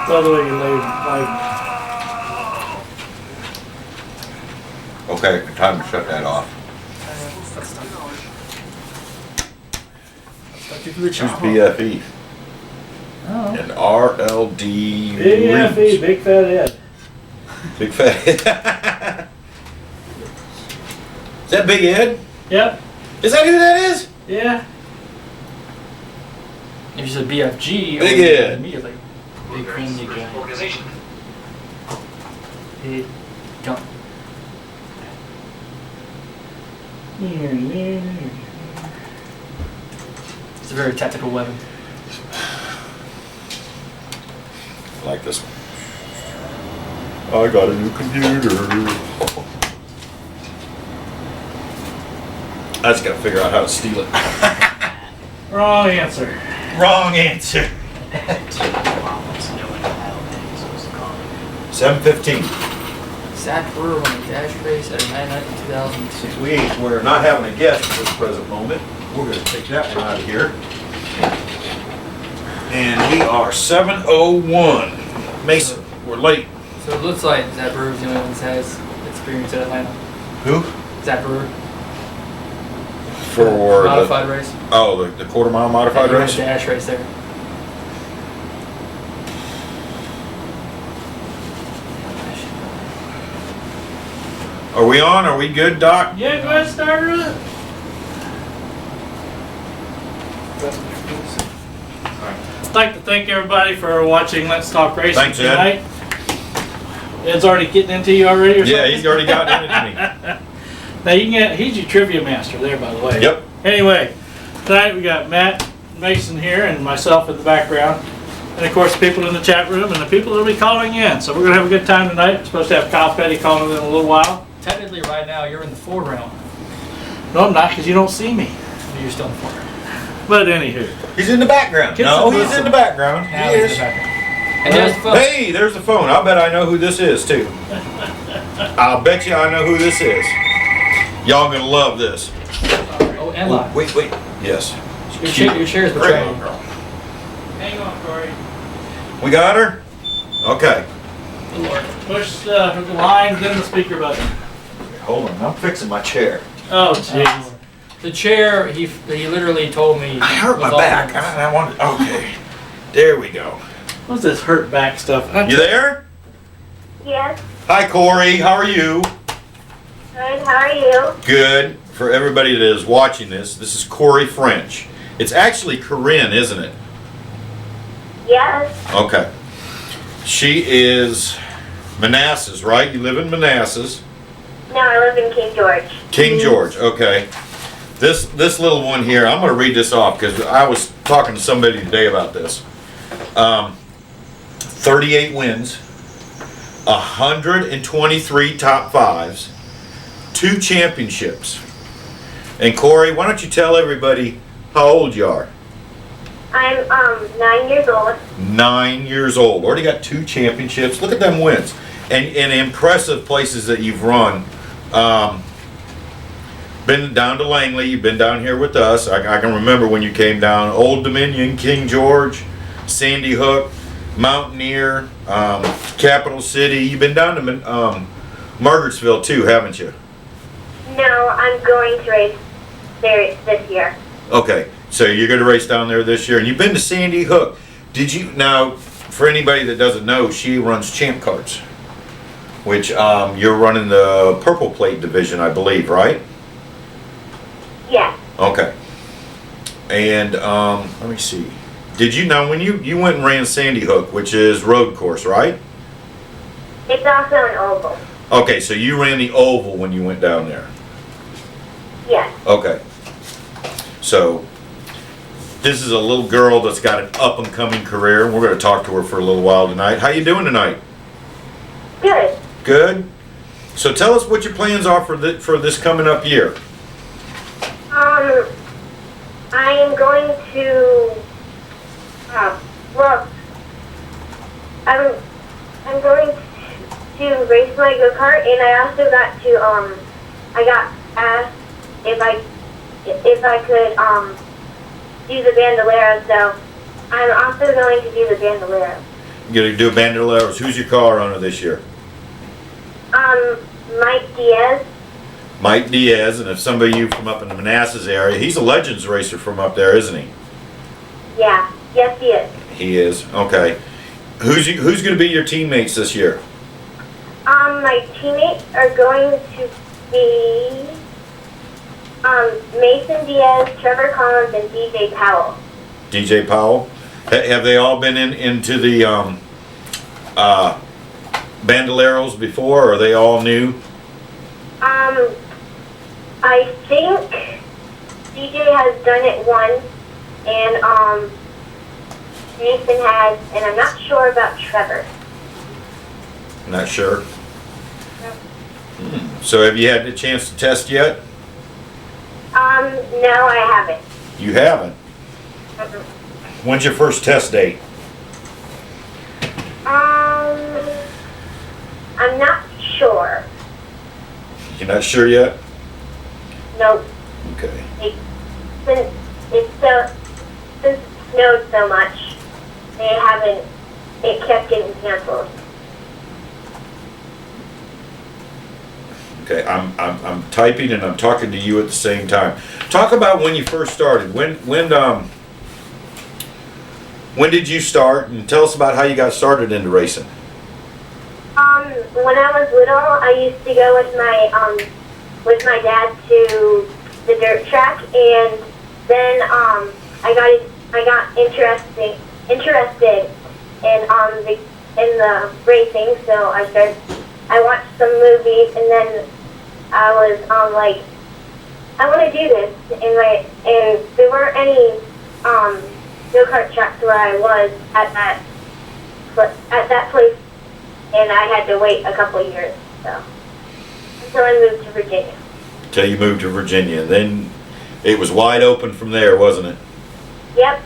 By the way, like, Okay, time to shut that off. Who's BFE? oh, And RLD BFE, Reeves. Big Fat Ed. Big Fat Ed. Is that Big Ed? Yep. Is that who that is? Yeah. If you said BFG, Big Ed. immediately. Big friendly guy. Organization. Big gun. It's a very tactical weapon. I like this one. I got a new computer. I just gotta figure out how to steal it. Wrong answer. Wrong answer. 7:15. Zach Brewer won a dash race at a 99 in 2002. We're not having a guest at this present moment. We're gonna take that one out of here. And we are 7:01. Mason, we're late. So it looks like Zach Brewer's the only one that has experience at Atlanta. Who? Zach Brewer. For Modified race. the quarter mile modified He won a race? dash race there. Are we on? Are we good, Doc? Yeah, go ahead, start it up. I'd like to thank everybody for watching Let's Talk Racing Thanks, Ed. tonight. Ed's already getting into you already or Yeah, something? he's already got into me. Now you can get, he's your trivia master there, by the way. Yep. Anyway, tonight we got Matt Mason here and myself in the background. And of course, the people in the chat room and the people that'll be calling in. So we're gonna have a good time tonight. We're supposed to have Kyle Petty calling in a little while. Technically, right now, you're in the foreground. No, I'm not, because you don't see me. You're still in the foreground. But anywho, He's in the background. Get No, some he's in the background. Now He he's in is. the background. And there's the phone. Hey, there's the phone. I bet I know who this is too. I'll bet you I know who this is. Y'all gonna love this. Oh, and Oh, live. wait. Yes. Your chair is Great betraying little you. girl. hang on, Corey. We got her? Okay. Push the line, then the speaker button. Hold on. I'm fixing my chair. Oh, jeez. The chair, he literally told me. I hurt my was all back. Mullins. I wanted. Okay. There we go. What's this hurt back stuff? You there? Yes. Hi, Corey. How are you? Good. How are you? Good. For everybody that is watching this, this is Corey French. It's actually Corinne, isn't it? Yes. Okay. She is Manassas, right? You live in Manassas. No, I live in King George. King George, okay. This little one here, I'm going to read this off because I was talking to somebody today about this. 38 wins, 123 top fives, 2 championships. And Corey, why don't you tell everybody how old you are? I'm 9 years old. 9 years old. Already got 2 championships. Look at them wins. And impressive places that you've run. Been down to Langley. You've been down here with us. I can remember when you came down. Old Dominion, King George, Sandy Hook, Mountaineer, Capital City. You've been down to Margarettsville too, haven't you? No, I'm going to race there this year. Okay, so you're going to race down there this year. And you've been to Sandy Hook. Did you, now, for anybody that doesn't know, she runs Champ Carts, which you're running the Purple Plate division, I believe, right? Yes. Okay. And let me see. Did you, now when you went and ran Sandy Hook, which is road course, right? It's also an oval. Okay, so you ran the oval when you went down there. Yes. Okay. So this is a little girl that's got an up and coming career. We're going to talk to her for a little while tonight. How you doing tonight? Good. Good. So tell us what your plans are for this coming up year. I am going to. Well, I'm going to race my go-kart, and I also got to I got asked if I could do the bandolero, so I'm also going to do the bandolero. You gonna do Bandoleros? Who's your car owner this year? Mike Diaz. Mike Diaz, and if somebody of you from up in the Manassas area, he's a Legends racer from up there, isn't he? Yeah. Yes, he is. He is. Okay. Who's going to be your teammates this year? My teammates are going to be Mason Diaz, Trevor Collins, and DJ Powell. DJ Powell. Have they all been into the Bandoleros before, or are they all new? I think DJ has done it once, and Mason has, and I'm not sure about Trevor. Not sure. So have you had the chance to test yet? No, I haven't. You haven't. When's your first test date? I'm not sure. You're not sure yet? Nope. Okay. Since it snowed so much, it kept getting canceled. Okay, I'm typing and I'm talking to you at the same time. Talk about when you first started. When did you start? And tell us about how you got started into racing. When I was little, I used to go with my dad to the dirt track, and then I got interested in the racing, so I watched some movies, and then I was like, I want to do this, and there weren't any go-kart tracks where I was at that place, and I had to wait a couple years, so until I moved to Virginia. Till you moved to Virginia, then it was wide open from there, wasn't it? Yep.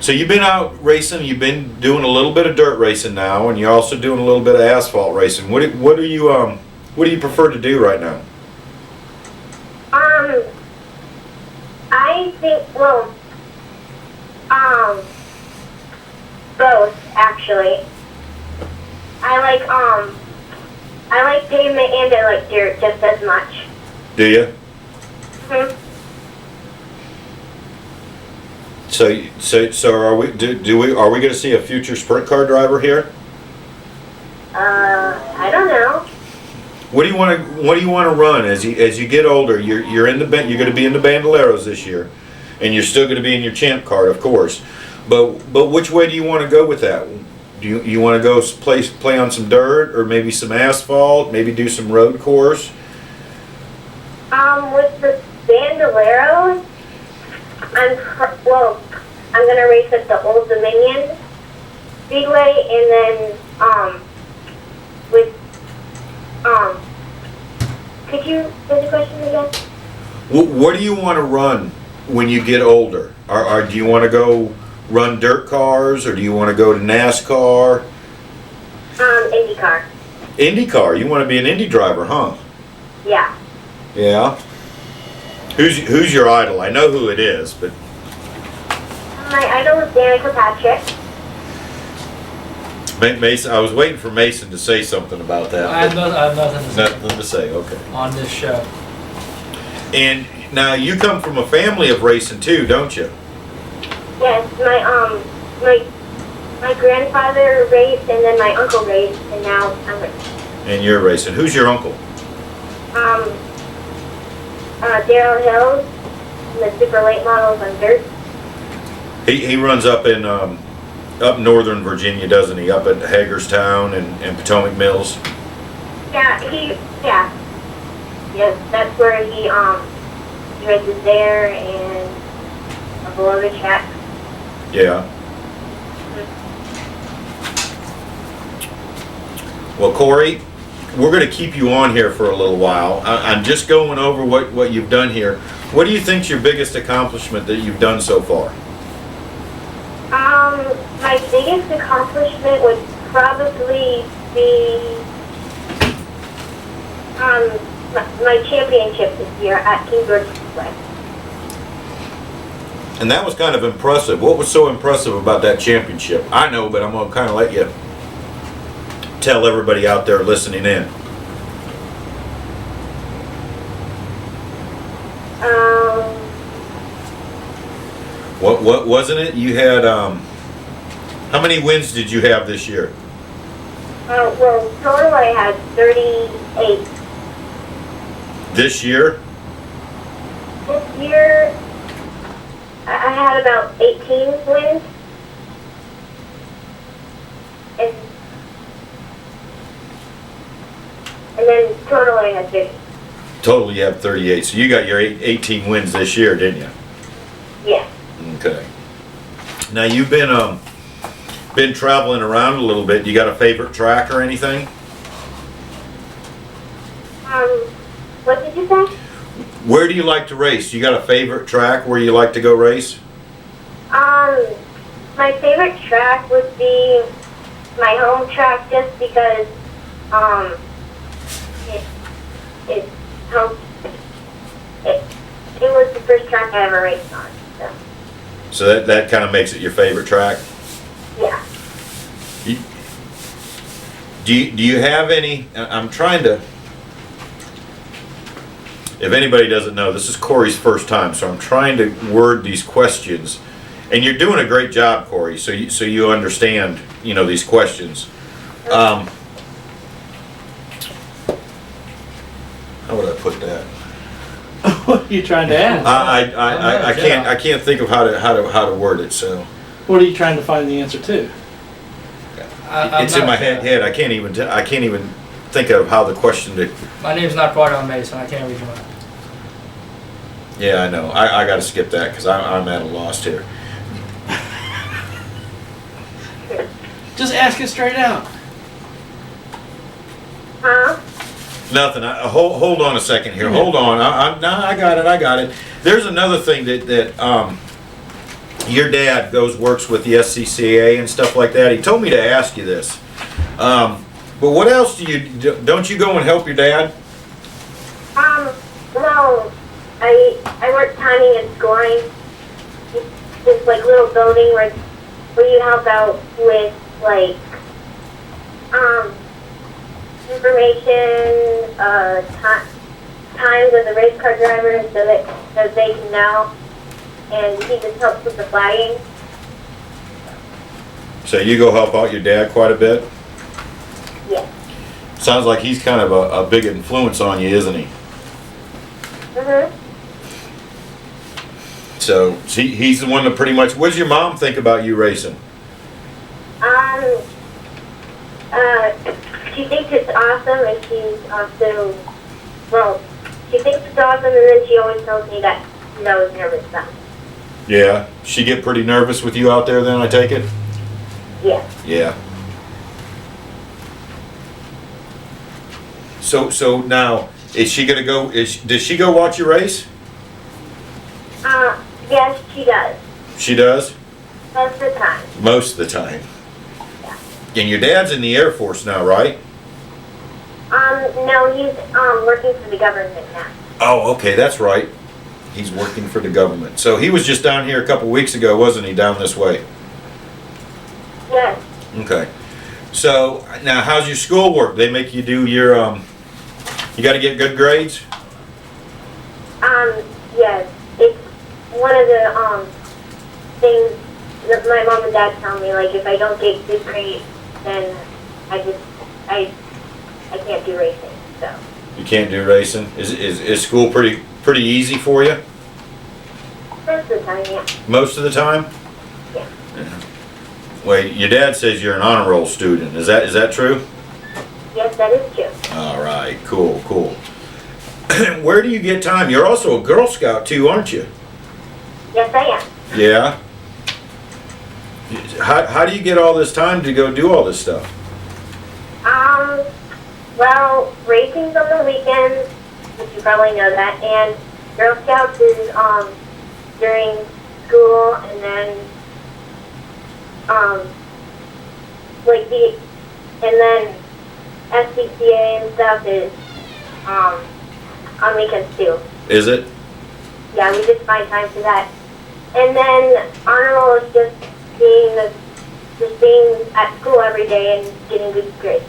So you've been out racing. You've been doing a little bit of dirt racing now, and you're also doing a little bit of asphalt racing. What do you prefer to do right now? I think both actually. I like pavement and I like dirt just as much. Do you? Mhm. So are we going to see a future sprint car driver here? I don't know. What do you want to run as you get older? You're going to be in the Bandoleros this year, and you're still going to be in your champ card, of course. But which way do you want to go with that? Do you want to go play on some dirt, or maybe some asphalt, maybe do some road course? With the Bandoleros, I'm gonna race at the Old Dominion Speedway, and then could you say the question again? What do you want to run when you get older? Do you want to go run dirt cars, or do you want to go to NASCAR? IndyCar. IndyCar. You want to be an Indy driver, huh? Yeah. Yeah. Who's your idol? I know who it is, but My idol is Danica Patrick. Mason. I was waiting for Mason to say something about that. I have nothing to say Nothing to say. Okay. on this show. And now you come from a family of racing too, don't you? Yes, my grandfather raced, and then my uncle raced, and now I'm racing. And you're racing. Who's your uncle? Daryl Hills, the super late models on dirt. He runs up in up northern Virginia, doesn't he? Up at Hagerstown and Potomac Mills. Yeah. Yes, that's where he races there and below the track. Yeah. Well, Corey, we're going to keep you on here for a little while. I'm just going over what you've done here. What do you think's your biggest accomplishment that you've done so far? My biggest accomplishment would probably be my championship this year at King George Speedway. And that was kind of impressive. What was so impressive about that championship? I know, but I'm going to kind of let you tell everybody out there listening in. What wasn't it? You had how many wins did you have this year? Well, total I had 38. This year? This year, I had about 18 wins. And then total I had 50. Total you have 38. So you got your 18 wins this year, didn't you? Yeah. Okay. Now you've been traveling around a little bit. You got a favorite track or anything? What did you say? Where do you like to race? You got a favorite track where you like to go race? My favorite track would be my home track just because, it was the first track I ever raced on, so. So that kind of makes it your favorite track? Yeah. Do you have any, I'm trying to, if anybody doesn't know, this is Corey's first time, so I'm trying to word these questions. And you're doing a great job, Corey, so you understand, these questions. How would I put that? What are you trying to ask? I can't think of how to word it, so. What are you trying to find the answer to? It's in my head. I can't even think of how the question to. My name's not quite on Mason. I can't read mine. Yeah, I know. I got to skip that because I'm at a loss here. Just ask it straight out. Huh? Nothing. Hold on a second here. Hold on. I got it. There's another thing that your dad works with the SCCA and stuff like that. He told me to ask you this. But what else don't you go and help your dad? No. I work timing and scoring. It's this like little building where you help out with like information, times of the race car drivers so that they can know, and he just helps with the flagging. So you go help out your dad quite a bit? Yeah. Sounds like he's kind of a big influence on you, isn't he? So he's the one that pretty much. What does your mom think about you racing? She thinks it's awesome, and she's also, she thinks it's awesome, and then she always tells me that she's always nervous about it. Yeah. She get pretty nervous with you out there then, I take it? Yeah. Yeah. So now, is she gonna go, does she go watch your race? Yes, she does. She does? Most of the time. Most of the time. Yeah. And your dad's in the Air Force now, right? No, he's, working for the government now. Oh, okay, that's right. He's working for the government. So he was just down here a couple weeks ago, wasn't he, down this way? Yes. Okay. So, now how's your schoolwork? They make you do your, you gotta get good grades? Yes. It's one of the, things that my mom and dad tell me, like, if I don't get good grades, then I can't do racing, so. You can't do racing? Is school pretty easy for you? Most of the time, yeah. Most of the time? Yeah. Well, your dad says you're an honor roll student. Is that true? Yes, that is true. All right, cool. Where do you get time? You're also a Girl Scout too, aren't you? Yes, I am. Yeah. How do you get all this time to go do all this stuff? Well, racing's on the weekends, which you probably know that, and Girl Scouts is, during school, and then, and then SCCA and stuff is, on weekends too. Is it? Yeah, we just find time for that. And then honor roll is just being at school every day and getting good grades.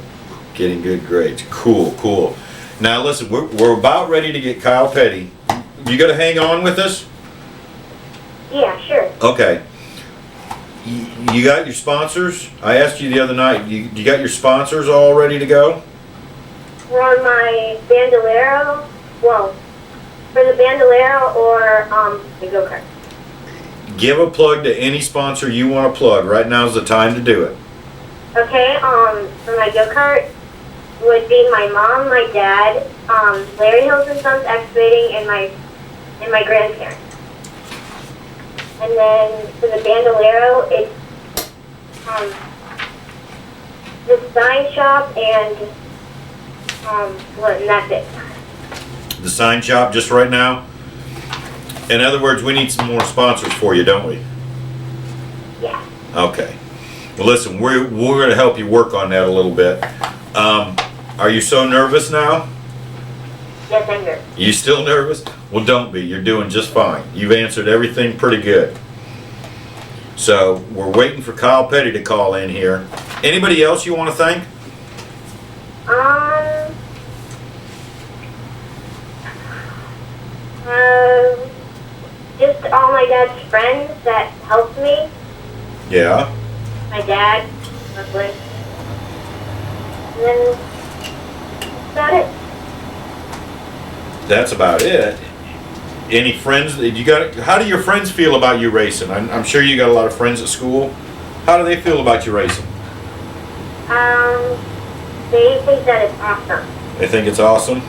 Getting good grades. Cool, cool. Now listen, we're about ready to get Kyle Petty. You got to hang on with us? Yeah, sure. Okay. You got your sponsors? I asked you the other night, you got your sponsors all ready to go? For my bandolero, well, for the bandolero or the go-kart. Give a plug to any sponsor you want to plug. Right now's the time to do it. Okay, for my go-kart would be my mom, my dad, Larry Hills and Sons Excavating, and my grandparents. And then for the bandolero, it's the sign shop and and that's it. The sign shop just right now? In other words, we need some more sponsors for you, don't we? Yeah. Okay. Well, listen, we're going to help you work on that a little bit. Are you so nervous now? Yes, I'm nervous. You still nervous? Well, don't be. You're doing just fine. You've answered everything pretty good. So we're waiting for Kyle Petty to call in here. Anybody else you want to thank? Just all my dad's friends that helped me. Yeah. My dad, mostly. And then that's about it. That's about it. Any friends that you got? How do your friends feel about you racing? I'm sure you got a lot of friends at school. How do they feel about you racing? They think that it's awesome. They think it's awesome.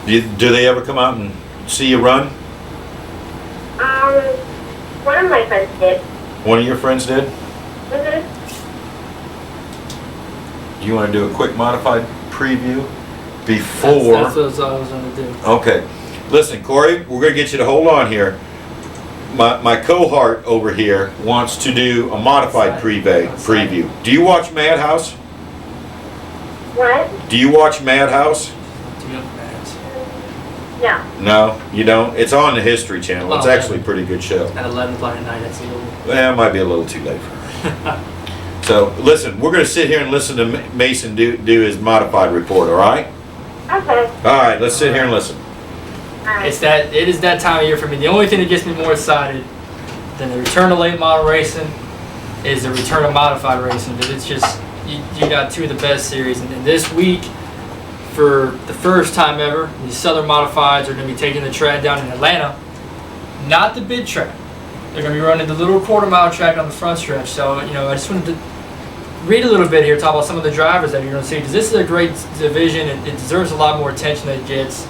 Do they ever come out and see you run? One of my friends did. One of your friends did? Mm-hmm. Do you want to do a quick modified preview before? That's what I was going to do. Okay. Listen, Corey, we're going to get you to hold on here. My cohort over here wants to do a modified preview. Do you watch Madhouse? What? Do you watch Madhouse? No. No, you don't? It's on the History Channel. It's Oh, actually a pretty good show. At 11 o'clock at night, that's a little... Well, it might be a little too late for her. So, listen, we're going to sit here and listen to Mason do his modified report, all right? Okay. All right, let's sit here and listen. Alright. It is that time of year for me. The only thing that gets me more excited than the return of late model racing is the return of modified racing. Because it's just, you got two of the best series. And then this week, for the first time ever, the Southern Modifieds are going to be taking the track down in Atlanta. Not the big track. They're going to be running the little quarter-mile track on the front stretch. So, I just wanted to read a little bit here, talk about some of the drivers that you're going to see. Because this is a great division. It deserves a lot more attention than it gets.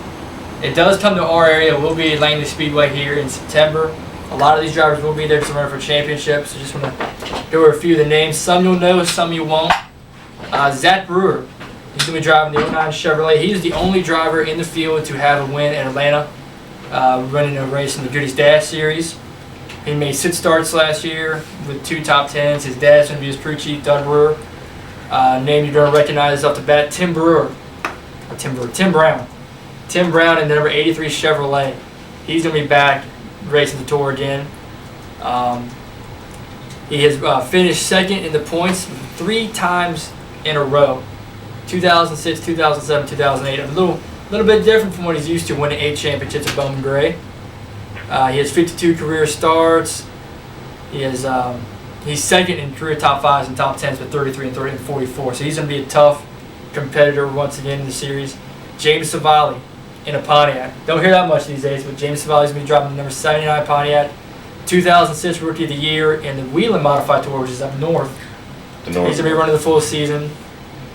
It does come to our area. We'll be at Langley Speedway here in September. A lot of these drivers will be there to run for championships. So just want to go over a few of the names. Some you'll know, some you won't. Zach Brewer. He's going to be driving the 09 Chevrolet. He's the only driver in the field to have a win in Atlanta, running a race in the Goodies Dash Series. He made 6 starts last year with 2 top 10s. His dad's going to be his crew chief, Doug Brewer. Name you're going to recognize off the bat, Tim Brown. Tim Brown in the number 83 Chevrolet. He's going to be back racing the Tour again. He has finished second in the points 3 times in a row. 2006, 2007, 2008. A little bit different from what he's used to, winning 8 championships at Bowman Gray. He has 52 career starts. He's second in career top 5s and top 10s with 33 and 30 and 44. So he's going to be a tough competitor once again in the series. James Savali in a Pontiac. Don't hear that much these days, but James Savali's going to be driving the number 79 Pontiac. 2006 Rookie of the Year in the Wheeling Modified Tour, which is up north. He's going to be running the full season.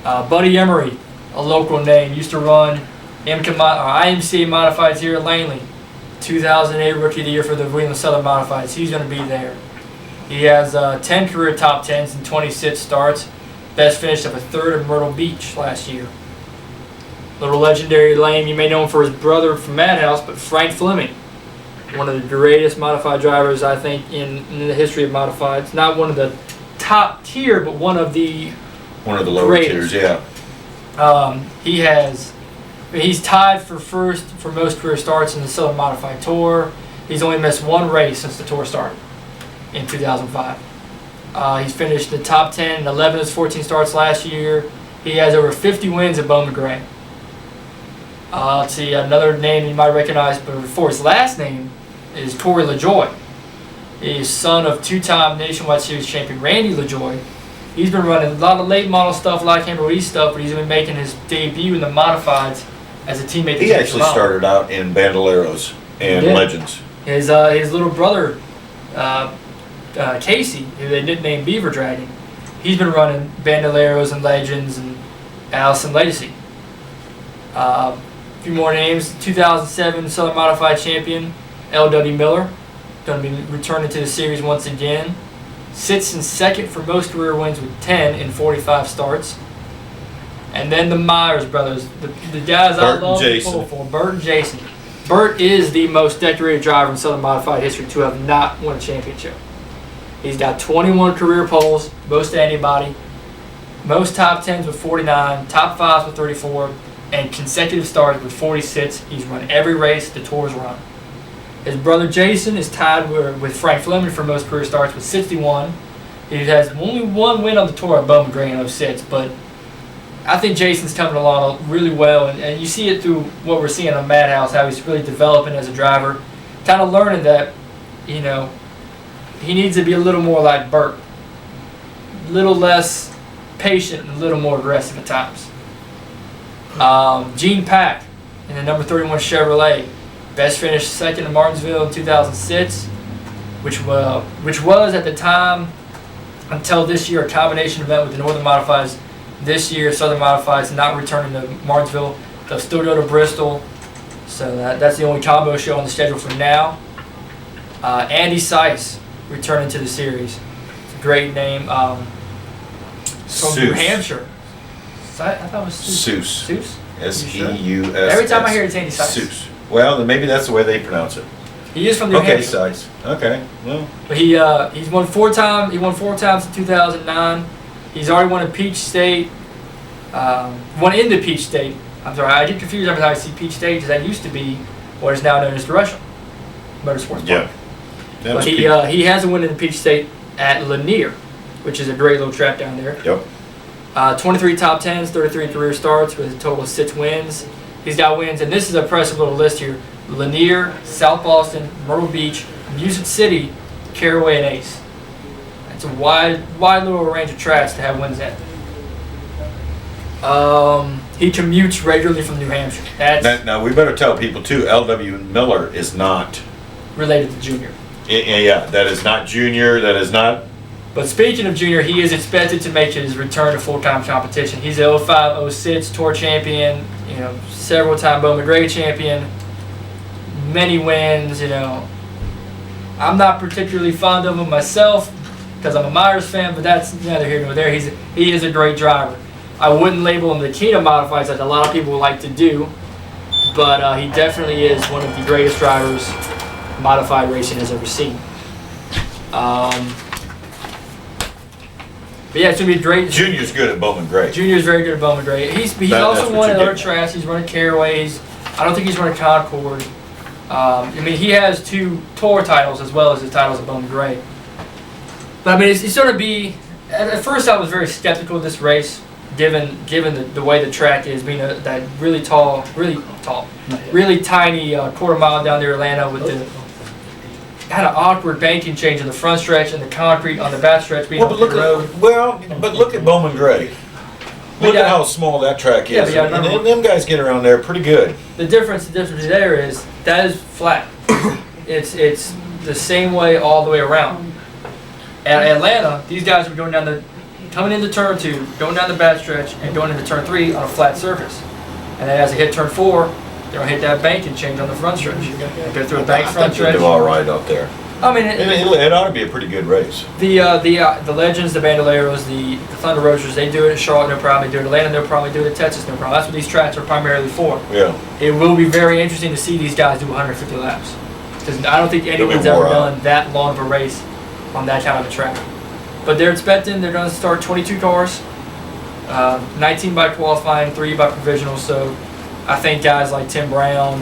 Buddy Emery, a local name, used to run IMCA Modifieds here at Langley. 2008 Rookie of the Year for the Wheeling Southern Modifieds. He's going to be there. He has 10 career top 10s and 26 starts. Best finish of a 3rd at Myrtle Beach last year. Little legendary name, you may know him for his brother from Madhouse, but Frank Fleming. One of the greatest modified drivers, I think, in the history of modifieds. Not one of the top tier, but one of the lower greatest. tiers, yeah. He has He's tied for first for most career starts in the Southern Modified Tour. He's only missed one race since the tour started in 2005. He's finished the top 10 in 11 of his 14 starts last year. He has over 50 wins at Bowman Gray. Let's see, another name you might recognize before his last name is Torrey LaJoy. He's son of two-time Nationwide Series champion Randy LaJoy. He's been running a lot of late model stuff, like Hammer East stuff, but he's been making his debut in the modifieds as a teammate. He actually started out in Bandoleros and Legends. His little brother, Casey, who they nicknamed Beaver Dragon, he's been running Bandoleros and Legends and Allison Legacy. A few more names. 2007 Southern Modified Champion, L.W. Miller, going to be returning to the series once again. Sits in second for most career wins with 10 in 45 starts. And then the Myers brothers, the guys I love to pull for, Bert and Jason. Bert is the most decorated driver in Southern Modified history to have not won a championship. He's got 21 career poles, most to anybody, most top 10s with 49, top 5s with 34, and consecutive starts with 46. He's run every race the tour's run. His brother Jason is tied with Frank Fleming for most career starts with 61. He has only one win on the tour at Bowman Gray in 06, but I think Jason's coming along really well, and you see it through what we're seeing on Madhouse, how he's really developing as a driver, kind of learning that, you know, he needs to be a little more like Bert, a little less patient and a little more aggressive at times. Gene Pack in the number 31 Chevrolet, best finished second in Martinsville in 2006, which was at the time until this year a combination event with the Northern Modifieds. This year, Southern Modifieds not returning to Martinsville. They'll still go to Bristol, so that's the only combo show on the schedule for now. Andy Seiss returning to the series. It's a great name. From New Hampshire. I thought it was Seuss. Seuss? S-E-U-S. Every time I hear it's Andy Seiss. Seuss. Well, then maybe that's the way they pronounce it. He is from New Hampshire. Okay, Seiss. Okay, well. But he's won 4 times. He won 4 times in 2009. He's already won at Peach State. Won in the Peach State. I'm sorry, I get confused every time I see Peach State because that used to be what is now known as the Russian Motorsports Park. Yeah. But he has a win in the Peach State at Lanier, which is a great little track down there. Yep. 23 top 10s, 33 career starts with a total of 6 wins. He's got wins, and this is an impressive little list here. Lanier, South Boston, Myrtle Beach, Music City, Caraway, and Ace. It's a wide little range of tracks to have wins at. He commutes regularly from New Hampshire. Now we better tell people too, L.W. Miller is not related to Junior. Yeah, that is not Junior, that is not. But speaking of Junior, he is expected to make his return to full-time competition. He's a 05-06 Tour champion, several time Bowman Gray champion, many wins, I'm not particularly fond of him myself because I'm a Myers fan, but that's neither here nor there. He is a great driver. I wouldn't label him the king of modifieds like a lot of people would like to do, but he definitely is one of the greatest drivers modified racing has ever seen. But yeah, it's going to be great. Junior's good at Bowman Gray. Junior's very good at Bowman Gray. He's also won at other tracks. He's running Caraways. I don't think he's running Concord. He has 2 tour titles as well as his titles at Bowman Gray. But it's going to be. At first, I was very skeptical of this race, given the way the track is, being that really tiny quarter mile down near Atlanta with the kind of awkward banking change in the front stretch and the concrete on the back stretch being on the road. But look at Bowman Gray. Look at how small that track is. Yeah, and them guys get around there pretty good. The difference there is that is flat. It's the same way all the way around. At Atlanta, these guys are coming into turn 2, going down the back stretch, and going into turn 3 on a flat surface. And then as they hit turn 4, they'll hit that bank and change on the front stretch. They go through a bank front stretch. They'll do all right up there. It ought to be a pretty good race. The Legends, the Bandoleros, the Thunder Roasters, they do it at Charlotte, no problem. They do it at Atlanta, no problem. They do it at Texas, no problem. That's what these tracks are primarily for. Yeah. It will be very interesting to see these guys do 150 laps. Because I don't think anyone's ever done that long of a race on that kind of a track. But they're going to start 22 cars, 19 by qualifying, 3 by provisional. So I think guys like Tim Brown,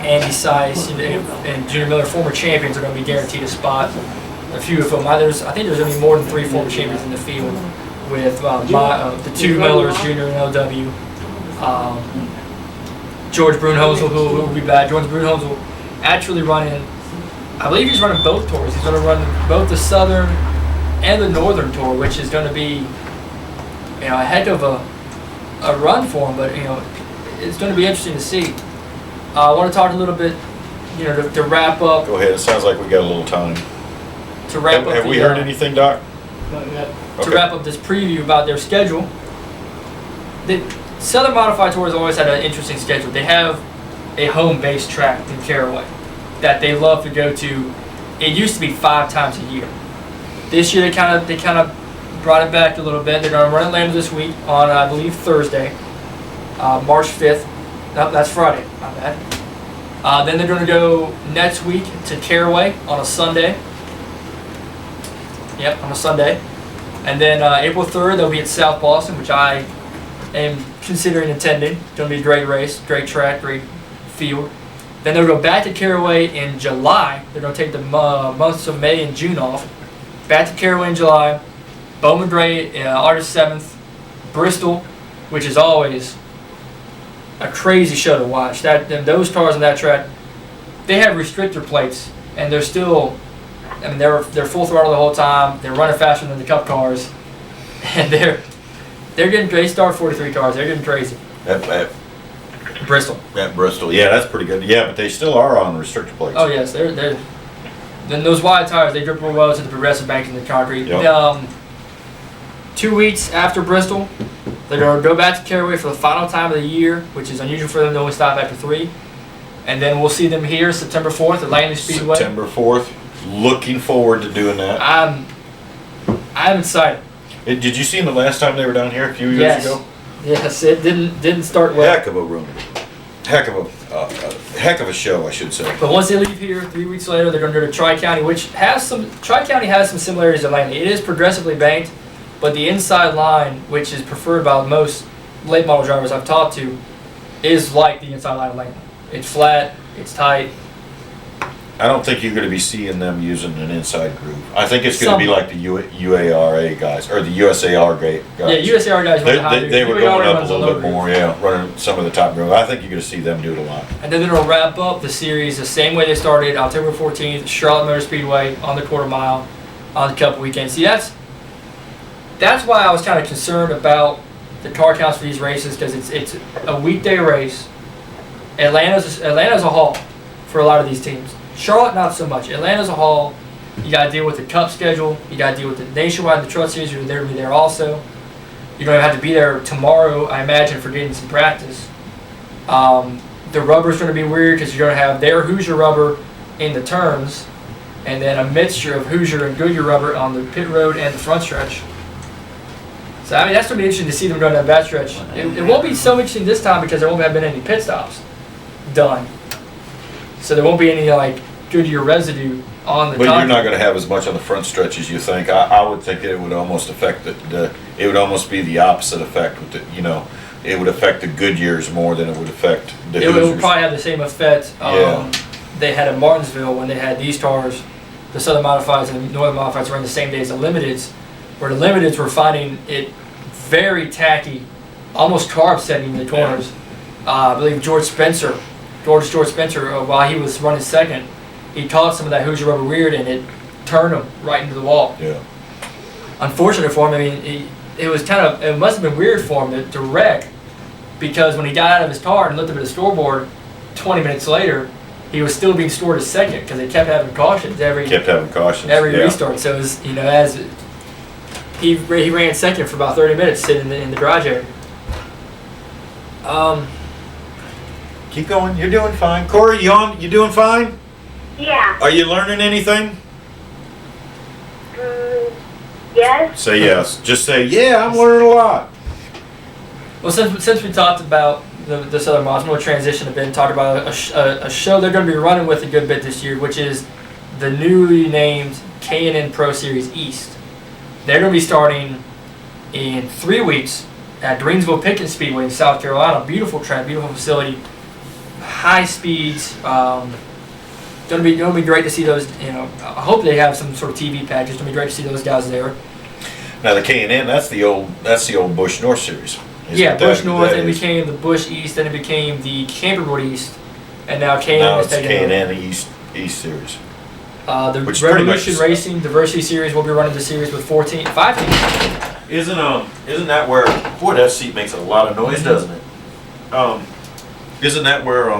Andy Seiss, and Junior Miller, former champions, are going to be guaranteed a spot. A few of them. I think there's going to be more than 3 former champions in the field with the 2 Millers, Junior and LW. George Brunhosel, who will be back. George Brunhosel actually running, I believe he's running both tours. He's going to run both the Southern and the Northern Tour, which is going to be, a heck of a run for him. But it's going to be interesting to see. I want to talk a little bit, to wrap up. Go ahead. It sounds like we got a little time. Have we heard anything, Doc? Not yet. To wrap up this preview about their schedule, the Southern Modified Tour has always had an interesting schedule. They have a home-based track in Caraway that they love to go to. It used to be 5 times a year. This year they kind of brought it back a little bit. They're going to run Atlanta this week on, I believe, Thursday, March 5th. No, that's Friday. My bad. Then they're going to go next week to Caraway on a Sunday. Yep, on a Sunday. And then April 3rd, they'll be at South Boston, which I am considering attending. It's going to be a great race, great track, great field. Then they'll go back to Caraway in July. They're going to take the months of May and June off. Back to Caraway in July. Bowman Gray, August 7th. Bristol, which is always a crazy show to watch. Those cars on that track, they have restrictor plates, and they're still, they're full throttle the whole time. They're running faster than the Cup cars, and they start 43 cars. They're getting crazy. At Bristol. At Bristol, yeah, that's pretty good. Yeah, but they still are on restrictor plates. Oh yes, they're. Then those wide tires, they drip real well to the progressive banks in the concrete. Yep. 2 weeks after Bristol, they're going to go back to Caraway for the final time of the year, which is unusual for them to only stop after 3. And then we'll see them here September 4th at Langley Speedway. September 4th. Looking forward to doing that. I'm excited. Did you see them the last time they were down here a few years ago? Yes, it didn't start well. Heck of a room. Heck of a show, I should say. But once they leave here, 3 weeks later, they're going to go to Tri-County, which Tri-County has some similarities to Langley. It is progressively banked, but the inside line, which is preferred by most late model drivers I've talked to, is like the inside line of Langley. It's flat, it's tight. I don't think you're going to be seeing them using an inside groove. I think it's going to be like the UARA guys, or the USAR guys. Yeah, USAR guys. They were going up a little bit more, running some of the top groove. I think you're going to see them do it a lot. And then they'll wrap up the series the same way they started, October 14th, Charlotte Motor Speedway on the quarter mile on the Cup weekend. See, that's why I was kind of concerned about the car counts for these races, because it's a weekday race. Atlanta's a haul for a lot of these teams. Charlotte, not so much. Atlanta's a haul. You got to deal with the Cup schedule. You got to deal with the Nationwide, the Truck Series. You're there to be there also. You're going to have to be there tomorrow, I imagine, for getting some practice. The rubber's going to be weird because you're going to have their Hoosier rubber in the turns, and then a mixture of Hoosier and Goodyear rubber on the pit road and the front stretch. So, that's going to be interesting to see them going down that stretch. It won't be so interesting this time because there won't have been any pit stops done. So there won't be any, Goodyear residue on the But concrete. you're not going to have as much on the front stretch as you think. I would think it would almost affect it would almost be the opposite effect with it would affect the Goodyears more than it would affect the It Hoosiers. would probably have the same effect they had in Martinsville when they had these cars, the Southern Modifieds and the Northern Modifieds running the same day as the Limiteds, where the Limiteds were finding it very tacky, almost carb setting in the corners. I believe George Spencer, while he was running second, he caught some of that Hoosier rubber weird and it turned him right into the wall. Yeah. Unfortunate for him. It must have been weird for him to wreck, because when he got out of his car and looked up at the scoreboard 20 minutes later, he was still being scored as second because they kept having cautions every restart. So it was, as he ran second for about 30 minutes sitting in the garage area. Keep going. You're doing fine. Corey, you doing fine? Yeah. Are you learning anything? Yes. Say yes. Just say, yeah, I'm learning a lot. Well, since we talked about the Southern Mods, I'm going to transition a bit and talk about a show they're going to be running with a good bit this year, which is the newly named K&N Pro Series East. They're going to be starting in 3 weeks at Greensville-Pickens Speedway in South Carolina. Beautiful track, beautiful facility, high speeds. Gonna be great to see those. You know, I hope they have some sort of TV package. It's gonna be great to see those guys there. Now the K&N, that's the old Bush North Series. Yeah, Bush North, then it became the Bush East, then it became the Campbell East, and now K&N Now is it's taking over. K&N East Series. The Which is pretty much Revolution the same. Racing Diversity Series will be running the series with 5 teams. Isn't that where, boy, that seat makes a lot of noise, doesn't it? Isn't that where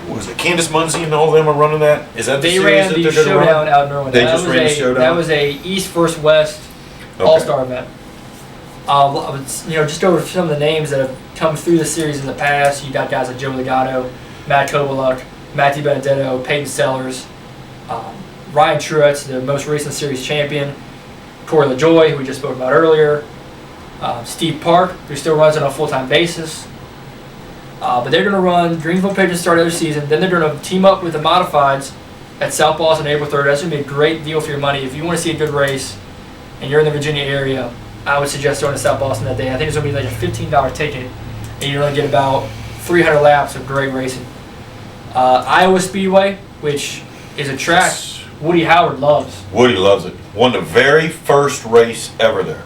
what was it, Candace Muncie and all of them are running that? Is that the They series ran that the they're gonna showdown run? out in Irwin. They just ran the showdown? That was a East vs West All-Star event. You know, just over some of the names that have come through the series in the past. You got guys like Joe Legato, Matt Kovaluk, Matthew Benedetto, Peyton Sellers, Ryan Truex, the most recent series champion, Corey LaJoy, who we just spoke about earlier, Steve Park, who still runs on a full-time basis. But they're going to run Greensville-Pickens start of their season. Then they're going to team up with the Modifieds at South Boston April 3rd. That's going to be a great deal for your money. If you want to see a good race and you're in the Virginia area, I would suggest going to South Boston that day. I think it's going to be like a $15 ticket, and you're going to get about 300 laps of great racing. Iowa Speedway, which is a track Woody Howard loves. Woody loves it. Won the very first race ever there.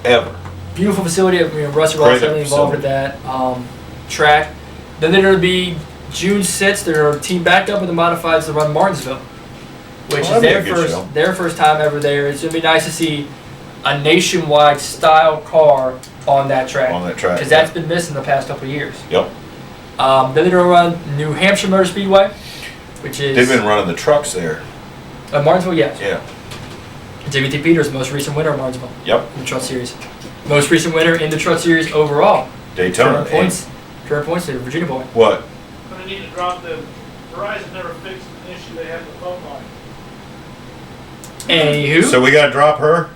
Ever. Beautiful facility. Russell Ross heavily involved with that track. Then they're going to be June 6th. They're going to team back up with the Modifieds to run Martinsville, which is their first time ever there. It's going to be nice to see a nationwide style car on that track. Because that's been missing the past couple of years. Yep. Then they're going to run New Hampshire Motor Speedway, which is... They've been running the trucks there. Martinsville, yes. Yeah. Timothy Peters, most recent winner of Martinsville. Yep. In the Truck Series. Most recent winner in the Truck Series overall. Daytona. Current points to the Virginia boy. What? But I need to drop the Verizon never fixed an issue they had with the phone line. Anywho. So we got to drop her?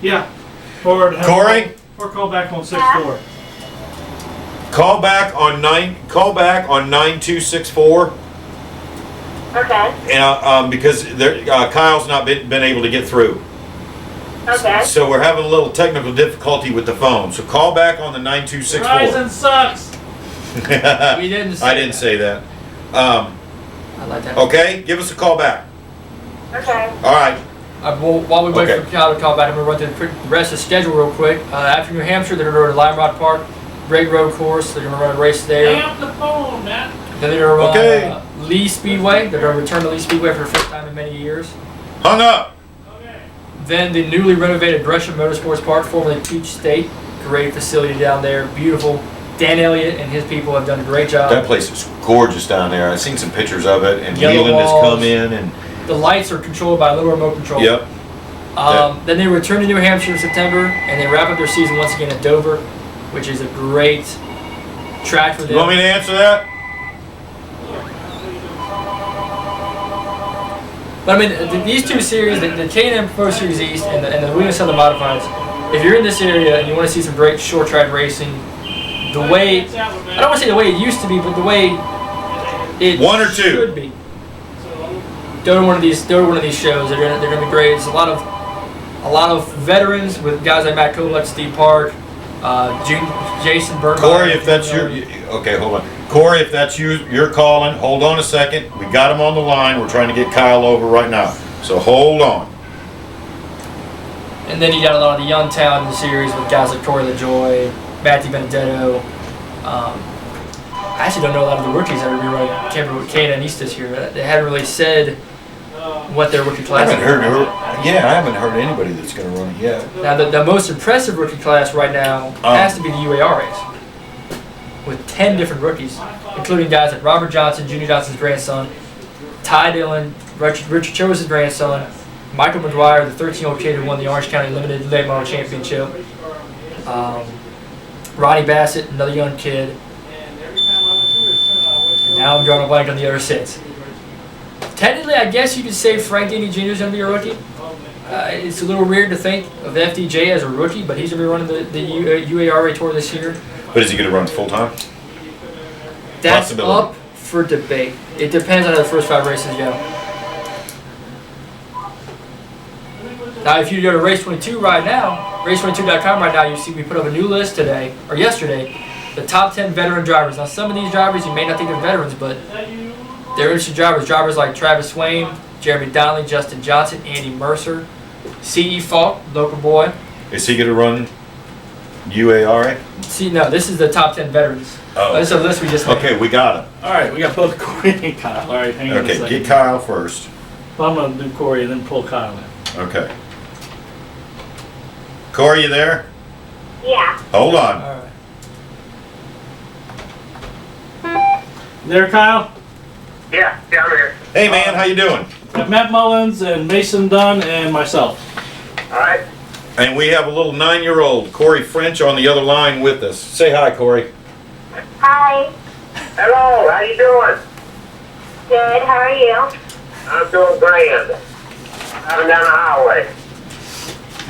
Yeah. Or Corey? Or call back on 6-4. Call back on 9264. Okay. And because Kyle's not been able to get through. Okay. So we're having a little technical difficulty with the phone. So call back on the 9264. Verizon sucks. We didn't say I didn't say that. I like that. Okay, give us a call back. Okay. All right. While we wait Okay. for Kyle to call back, I'm going to run through the rest of the schedule real quick. After New Hampshire, they're going to go to Lime Rock Park, Great Road Course. They're going to run a race there. Hang up the phone, man. Then they're going to Okay. run Lee Speedway. They're going to return to Lee Speedway for the first time in many years. Hung up. Okay. Then the newly renovated Gresham Motorsports Park, formerly Peach State. Great facility down there, beautiful. Dan Elliott and his people have done a great job. That place is gorgeous down there. I've seen some pictures of it, and Yellow Leland has walls. come in, and The lights are controlled by a little remote control. yep. Then they return to New Hampshire in September, and they wrap up their season once again at Dover, which is a great track for them. You want me to answer that? But I mean, these two series, the K&M Pro Series East and the Williams Southern Modifieds, if you're in this area and you want to see some great short track racing, the way, I don't want to say the way it used to be, but the way it One or two. should be. Go to one of these shows. They're gonna be great. It's a lot of veterans with guys like Matt Kovaluk, Steve Park, Jason Burton. Corey, if that's okay, hold on. Corey, if that's you're calling, hold on a second. We got him on the line. We're trying to get Kyle over right now. So hold on. And then you got a lot of the young talent in the series with guys like Corey LaJoy, Matthew Benedetto. I actually don't know a lot of the rookies that are going to be running K&N East this year. They haven't really said what their rookie class is. I haven't heard anybody that's going to run it yet. Now, the most impressive rookie class right now has to be the UAR race, with 10 different rookies, including guys like Robert Johnson, Junior Johnson's grandson, Ty Dillon, Richard Cho's grandson, Michael McGuire, the 13-year-old kid who won the Orange County Limited Late Model Championship, Ronnie Bassett, another young kid. Now I'm drawing a blank on the other 6. Technically, I guess you could say Frank Denny Jr. is going to be a rookie. It's a little weird to think of FDJ as a rookie, but he's going to be running the UARA Tour this year. But is he going to run full time? That's up for debate. It depends on how the first 5 races go. Now, if you go to race 22 right now, Race22.com right now, you see we put up a new list today, or yesterday, the top 10 veteran drivers. Now, some of these drivers, you may not think they're veterans, but they're interesting drivers. Drivers like Travis Swain, Jeremy Donnelly, Justin Johnson, Andy Mercer, C.E. Falk, local boy. Is he going to run UARA? See, no, this is the top 10 veterans. Oh. This is a list we just made. Okay, we got him. All right, we got both Corey and Kyle. All right, hang on a Okay, second. get Kyle first. Well, I'm going to do Corey and then pull Kyle in. Okay. Corey, you there? Yeah. Hold on. All right. There, Kyle? Yeah, I'm here. Hey, man, how you doing? Got Matt Mullins and Mason Dunn and myself. All right. And we have a little 9-year-old, Corey French, on the other line with us. Say hi, Corey. Hi. Hello, how you doing? Good. How are you? I'm doing grand. I'm down the highway.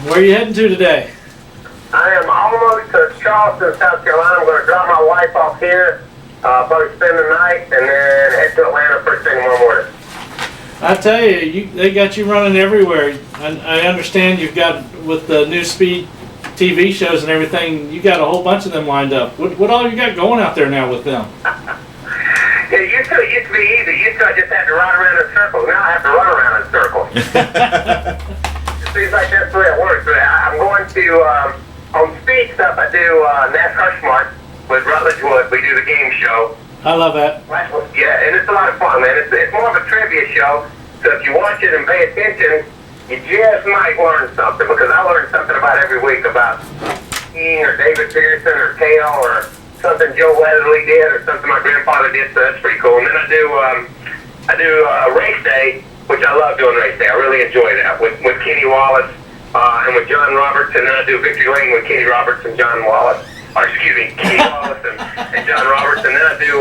Where are you heading to today? I am almost to Charleston, South Carolina. I'm going to drop my wife off here, probably spend the night, and then head to Atlanta first thing tomorrow morning. I tell you, they got you running everywhere. I understand you've got, with the new speed TV shows and everything, you got a whole bunch of them lined up. What all you got going out there now with them? Yeah, it used to be easy. Used to I just had to ride around in circles. Now I have to run around in circles. It seems like that's the way it works. But I'm going to, on speed stuff, I do NASCAR Smart with Rutledge Wood. We do the game show. I love that. Yeah, and it's a lot of fun, man. It's more of a trivia show. So if you watch it and pay attention, you just might learn something, because I learn something about every week about skiing or David Pearson or Kale or something Joe Weatherly did or something my grandfather did. So that's pretty cool. And then I do race day, which I love doing race day. I really enjoy that with Kenny Wallace and with John Roberts. And then I do Victory Lane with Kenny Roberts and John Wallace. Or excuse me, Kenny Wallace and John Roberts. And then I do,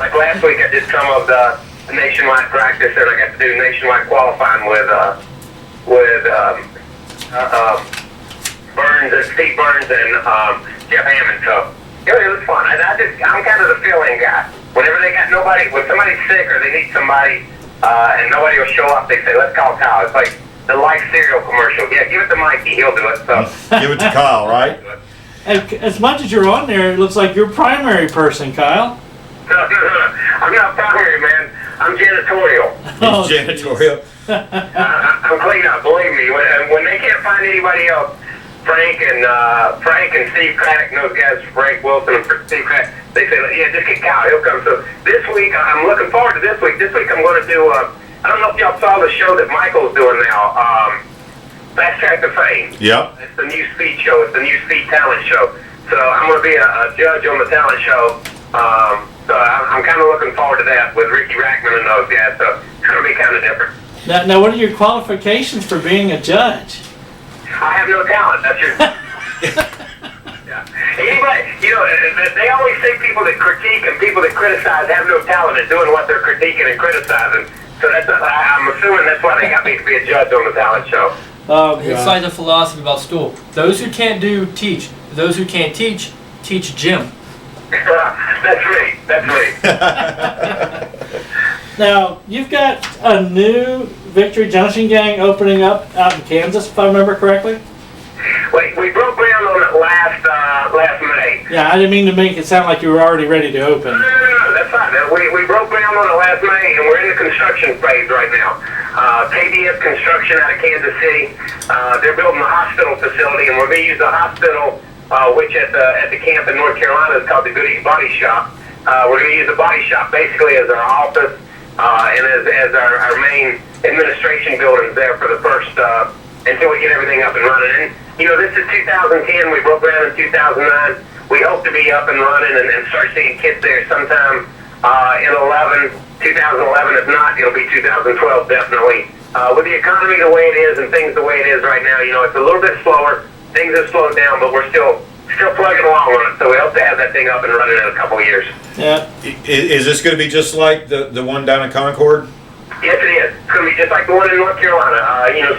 like last week, I did some of the nationwide practice, and I got to do nationwide qualifying with Burns and Steve Burns and Jeff Hammond. So it was fun. I'm kind of the fill-in guy. Whenever they got nobody, when somebody's sick or they need somebody and nobody will show up, they say, let's call Kyle. It's like the Life cereal commercial. Yeah, give it to Mikey, he'll do it. So Give it to Kyle, right? And as much as you're on there, it looks like you're primary person, Kyle. I'm not primary, man. I'm janitorial. Oh, He's janitorial. I'm clean up, believe me. When they can't find anybody else, Frank and Steve Craddock, and those guys, Frank Wilson and Steve Craddock, they say, yeah, just get Kyle, he'll come. So this week, I'm looking forward to this week. This week I'm going to do, I don't know if y'all saw the show that Michael's doing now, Fast Track to Fame. Yep. It's the new speed show. It's the new speed talent show. So I'm going to be a judge on the talent show. So I'm kind of looking forward to that with Ricky Rackman and those guys. So it's going to be kind of different. Now, what are your qualifications for being a judge? I have no talent. That's your. Yeah. Anybody, they always say people that critique and people that criticize have no talent at doing what they're critiquing and criticizing. So I'm assuming that's why they got me to be a judge on the talent show. Oh, It's God. like the philosophy about school. Those who can't do, teach. Those who can't teach, teach gym. That's me. That's me. Now, you've got a new Victory Junction gang opening up out in Kansas, if I remember correctly. We broke ground on it last May. Yeah, I didn't mean to make it sound like you were already ready to open. No, that's fine. We broke ground on it last May, and we're in the construction phase right now. KBS Construction out of Kansas City. They're building a hospital facility, and we're going to use the hospital, which at the camp in North Carolina is called the Goodies Body Shop. We're going to use the body shop basically as our office and as our main administration buildings there for the first until we get everything up and running. And this is 2010. We broke ground in 2009. We hope to be up and running and start seeing kids there sometime in 2011. If not, it'll be 2012 definitely. With the economy the way it is and things the way it is right now, it's a little bit slower. Things have slowed down, but we're still plugging along on it. So we hope to have that thing up and running in a couple of years. Yeah. Is this going to be just like the one down in Concord? Yes, it is. It's going to be just like the one in North Carolina.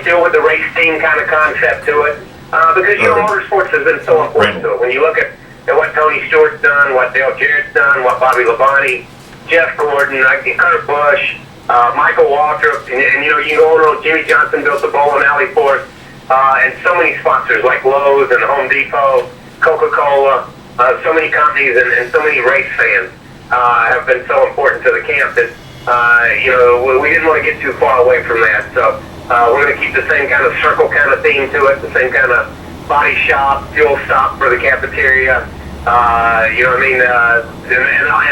Still with the race team kind of concept to it. Because, motorsports has been so important to it. When you look at what Tony Stewart's done, what Dale Jarrett's done, what Bobby Labonte, Jeff Gordon, Kurt Busch, Michael Waltrip, and you can go on. Jimmy Johnson built the bowling alley for us. and so many sponsors like Lowe's and Home Depot, Coca-Cola, so many companies and so many race fans have been so important to the camp that, we didn't want to get too far away from that. So we're going to keep the same kind of circle kind of theme to it, the same kind of body shop, fuel stop for the cafeteria, and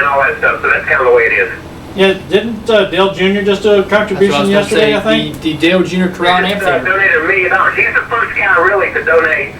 all that stuff. So that's kind of the way it is. Yeah, didn't Dale Jr. just do a contribution yesterday, I think? The Dale Jr. Corral Amphitheater. Donated $1 million. He's the first guy really to donate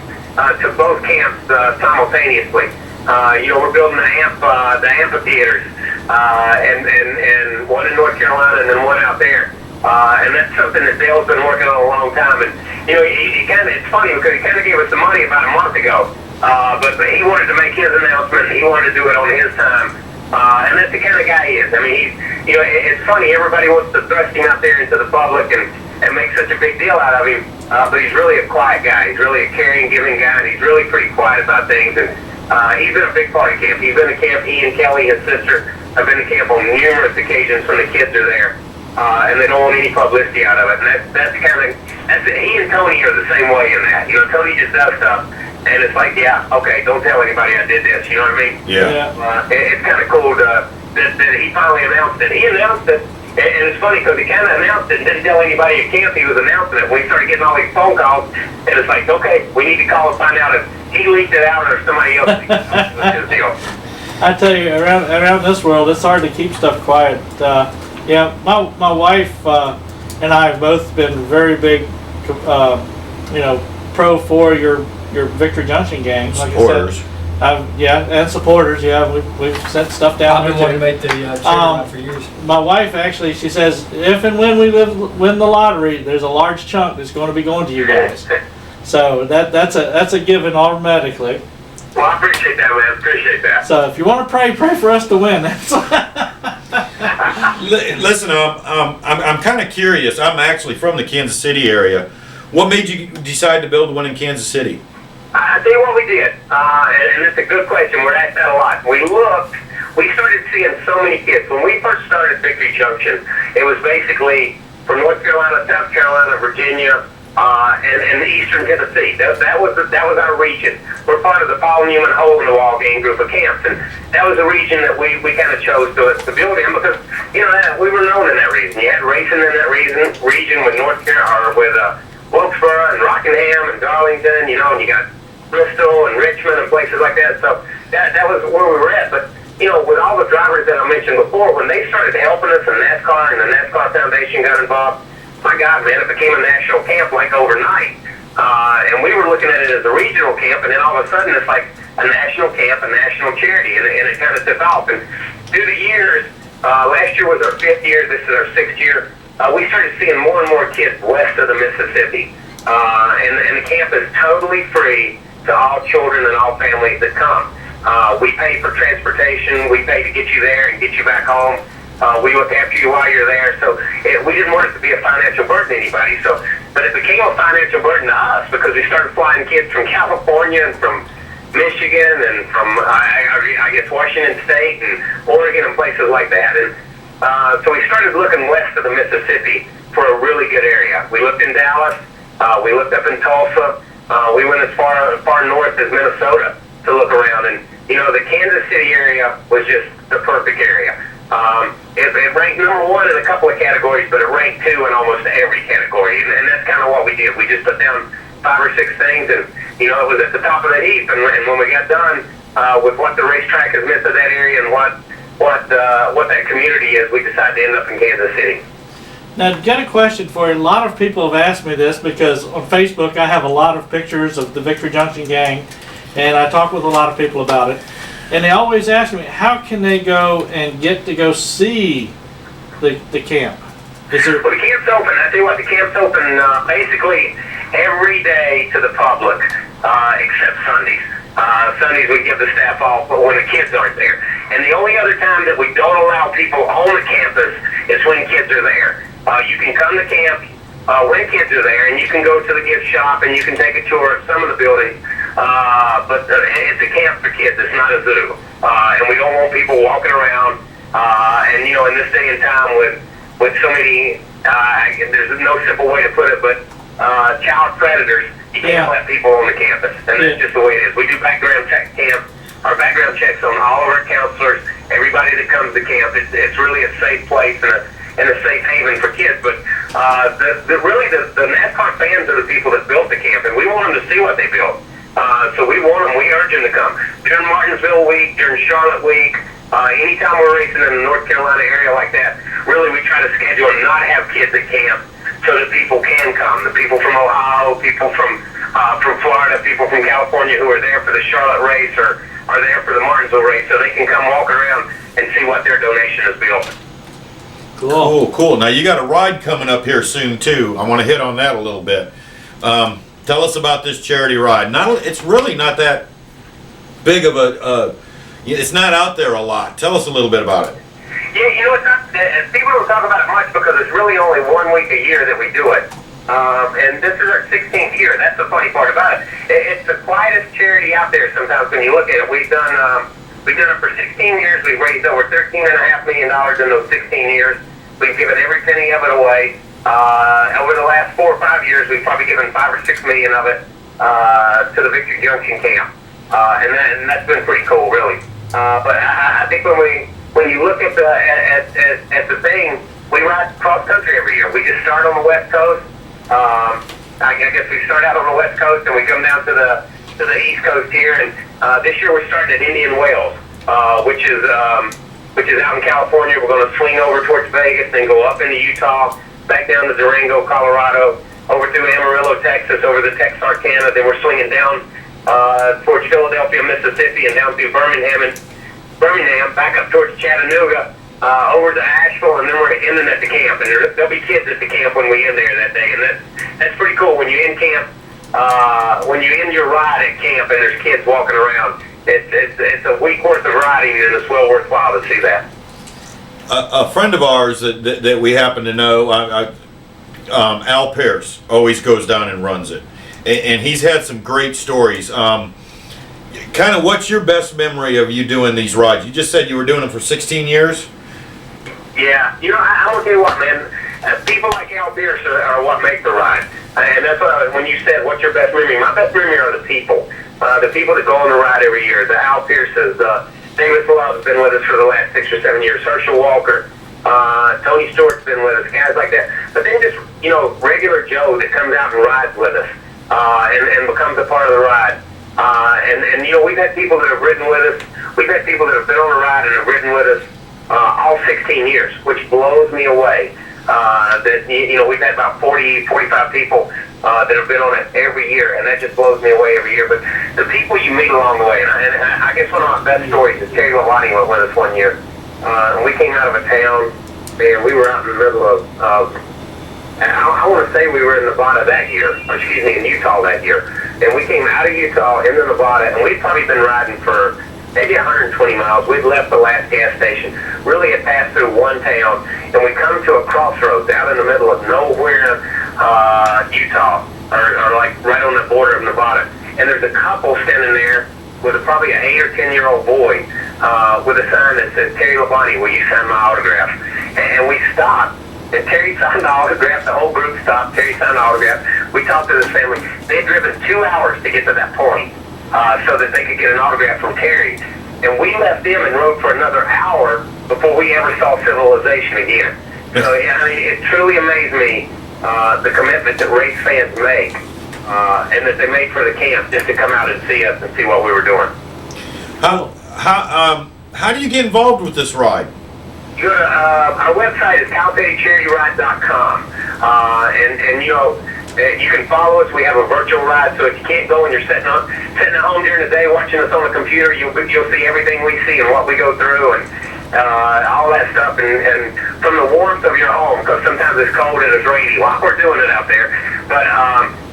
to both camps simultaneously. We're building the amphitheaters, and one in North Carolina and then one out there. And that's something that Dale's been working on a long time. And, it's funny because he kind of gave us the money about a month ago. But he wanted to make his announcement and he wanted to do it on his time. And that's the kind of guy he is. I mean, it's funny, everybody wants to thrust him out there into the public and make such a big deal out of him. But he's really a quiet guy. He's really a caring, giving guy, and he's really pretty quiet about things. And he's been a big part of camp. He's been to camp. He and Kelly, his sister, have been to camp on numerous occasions when the kids are there. And they don't want any publicity out of it. And that's he and Tony are the same way in that. Tony just does stuff. And it's like, yeah, okay, don't tell anybody I did this, you know what I mean? Yeah. It's kind of cool that he finally announced it. He announced it, and it's funny because he kind of announced it and didn't tell anybody at camp he was announcing it. When he started getting all these phone calls, and it's like, okay, we need to call and find out if he leaked it out or somebody else leaked it out. It was his deal. I tell you, around this world, it's hard to keep stuff quiet. My wife and I have both been very big, pro for your Victory Junction gang. Like Supporters. I said, and supporters. Yeah, we've sent stuff down. I've been wanting to make the charity ride for years. My wife actually, she says, if and when we win the lottery, there's a large chunk that's going to be going to you guys. So that's a given automatically. Well, I appreciate that, man. Appreciate that. So if you want to pray for us to win. Listen, I'm kind of curious. I'm actually from the Kansas City area. What made you decide to build one in Kansas City? I tell you what we did, and it's a good question. We're asked that a lot. We started seeing so many kids. When we first started Victory Junction, it was basically from North Carolina, South Carolina, Virginia, and Eastern Tennessee. That was our region. We're part of the Paul Newman Hole in the Wall gang group of camps, and that was a region that we kind of chose to build in because we were known in that region. You had racing in that region with North Carolina or with Wilkesboro and Rockingham and Darlington, and you got Bristol and Richmond and places like that. So that was where we were at. But, with all the drivers that I mentioned before, when they started helping us in NASCAR and the NASCAR Foundation got involved, my God, man, it became a national camp like overnight. And we were looking at it as a regional camp, and then all of a sudden it's like a national camp, a national charity, and it kind of took off. And through the years, last year was our 5th year, this is our 6th year, we started seeing more and more kids west of the Mississippi. And the camp is totally free to all children and all families that come. We pay for transportation, we pay to get you there and get you back home. We look after you while you're there. So we didn't want it to be a financial burden to anybody. But it became a financial burden to us because we started flying kids from California and from Michigan and from, I guess, Washington State and Oregon and places like that. And so we started looking west of the Mississippi for a really good area. We looked in Dallas. We looked up in Tulsa. We went as far north as Minnesota to look around. And, the Kansas City area was just the perfect area. It ranked number 1 in a couple of categories, but it ranked 2 in almost every category. And that's kind of what we did. We just put down 5 or 6 things, and, it was at the top of the heap. And when we got done with what the racetrack has meant to that area and what that community is, we decided to end up in Kansas City. Now, I've got a question for you. A lot of people have asked me this because on Facebook I have a lot of pictures of the Victory Junction gang, and I talk with a lot of people about it. And they always ask me, how can they go and get to go see the camp? Well, the camp's open. I tell you what, the camp's open basically every day to the public except Sundays. Sundays we give the staff off when the kids aren't there. And the only other time that we don't allow people on the campus is when kids are there. You can come to camp when kids are there, and you can go to the gift shop and you can take a tour of some of the buildings. But it's a camp for kids. It's not a zoo. And we don't want people walking around. And in this day and time with so many, there's no simple way to put it, but child predators, you can't let people on the campus, and that's just the way it is. We do background check camp, our background checks on all of our counselors, everybody that comes to camp. It's really a safe place and a safe haven for kids. But the NASCAR fans are the people that built the camp, and we want them to see what they built. So we want them, we urge them to come. During Martinsville week, during Charlotte week, anytime we're racing in the North Carolina area like that, really we try to schedule and not have kids at camp so that people can come. The people from Ohio, people from Florida, people from California who are there for the Charlotte race or are there for the Martinsville race, so they can come walk around and see what their donation has built. Cool. Now you got a ride coming up here soon too. I want to hit on that a little bit. Tell us about this charity ride. It's really not that big of it's not out there a lot. Tell us a little bit about it. Yeah, it's not. People don't talk about it much because it's really only 1 week a year that we do it. And this is our 16th year. That's the funny part about it. It's the quietest charity out there sometimes when you look at it. We've done it for 16 years. We've raised over $13.5 million in those 16 years. We've given every penny of it away. Over the last 4 or 5 years, we've probably given $5 or $6 million of it to the Victory Junction camp. And that's been pretty cool, really. But I think when you look at the thing, we ride cross country every year. We just start on the West Coast. I guess we start out on the West Coast and we come down to the East Coast here. And this year we're starting at Indian Wells, which is out in California. We're going to swing over towards Vegas, then go up into Utah, back down to Durango, Colorado, over through Amarillo, Texas, over the Texarkana. Then we're swinging down towards Philadelphia, Mississippi, and down through Birmingham, back up towards Chattanooga, over to Asheville, and then we're ending at the camp. And there'll be kids at the camp when we end there that day, and that's pretty cool. When you end camp, when you end your ride at camp, and there's kids walking around, it's a week worth of riding, and it's well worthwhile to see that. A friend of ours that we happen to know, Al Pierce, always goes down and runs it, and he's had some great stories. Kind of, what's your best memory of you doing these rides? You just said you were doing them for 16 years? Yeah, I'm going to tell you what, man. People like Al Pierce are what make the ride. And that's what, when you said, what's your best memory? My best memory are the people that go on the ride every year. The Al Pierces, David Love's been with us for the last 6 or 7 years. Herschel Walker, Tony Stewart's been with us, guys like that. But then just, regular Joe that comes out and rides with us and becomes a part of the ride. And we've had people that have ridden with us. We've had people that have been on the ride and have ridden with us all 16 years, which blows me away. We've had about 40, 45 people that have been on it every year, and that just blows me away every year. But the people you meet along the way, and I guess one of my best stories is Terry Labonte went with us one year. And we came out of a town, and we were out in the middle of I want to say we were in Nevada that year, in Utah that year. And we came out of Utah into Nevada, and we'd probably been riding for maybe 120 miles. We'd left the last gas station, really had passed through one town, and we come to a crossroads out in the middle of nowhere, Utah, or like right on the border of Nevada. And there's a couple standing there with probably an 8 or 10-year-old boy with a sign that says, "Terry Labonte, will you sign my autograph?" And we stopped. And Terry signed the autograph. The whole group stopped. Terry signed the autograph. We talked to this family. They had driven 2 hours to get to that point so that they could get an autograph from Terry. And we left them and rode for another hour before we ever saw civilization again. So, it truly amazed me, the commitment that race fans make and that they make for the camp just to come out and see us and see what we were doing. How do you get involved with this ride? Our website is CalPettyCharityRide.com, and you can follow us. We have a virtual ride, so if you can't go and you're sitting at home during the day watching us on the computer, you'll see everything we see and what we go through and all that stuff. And from the warmth of your home, because sometimes it's cold and it's rainy while we're doing it out there. But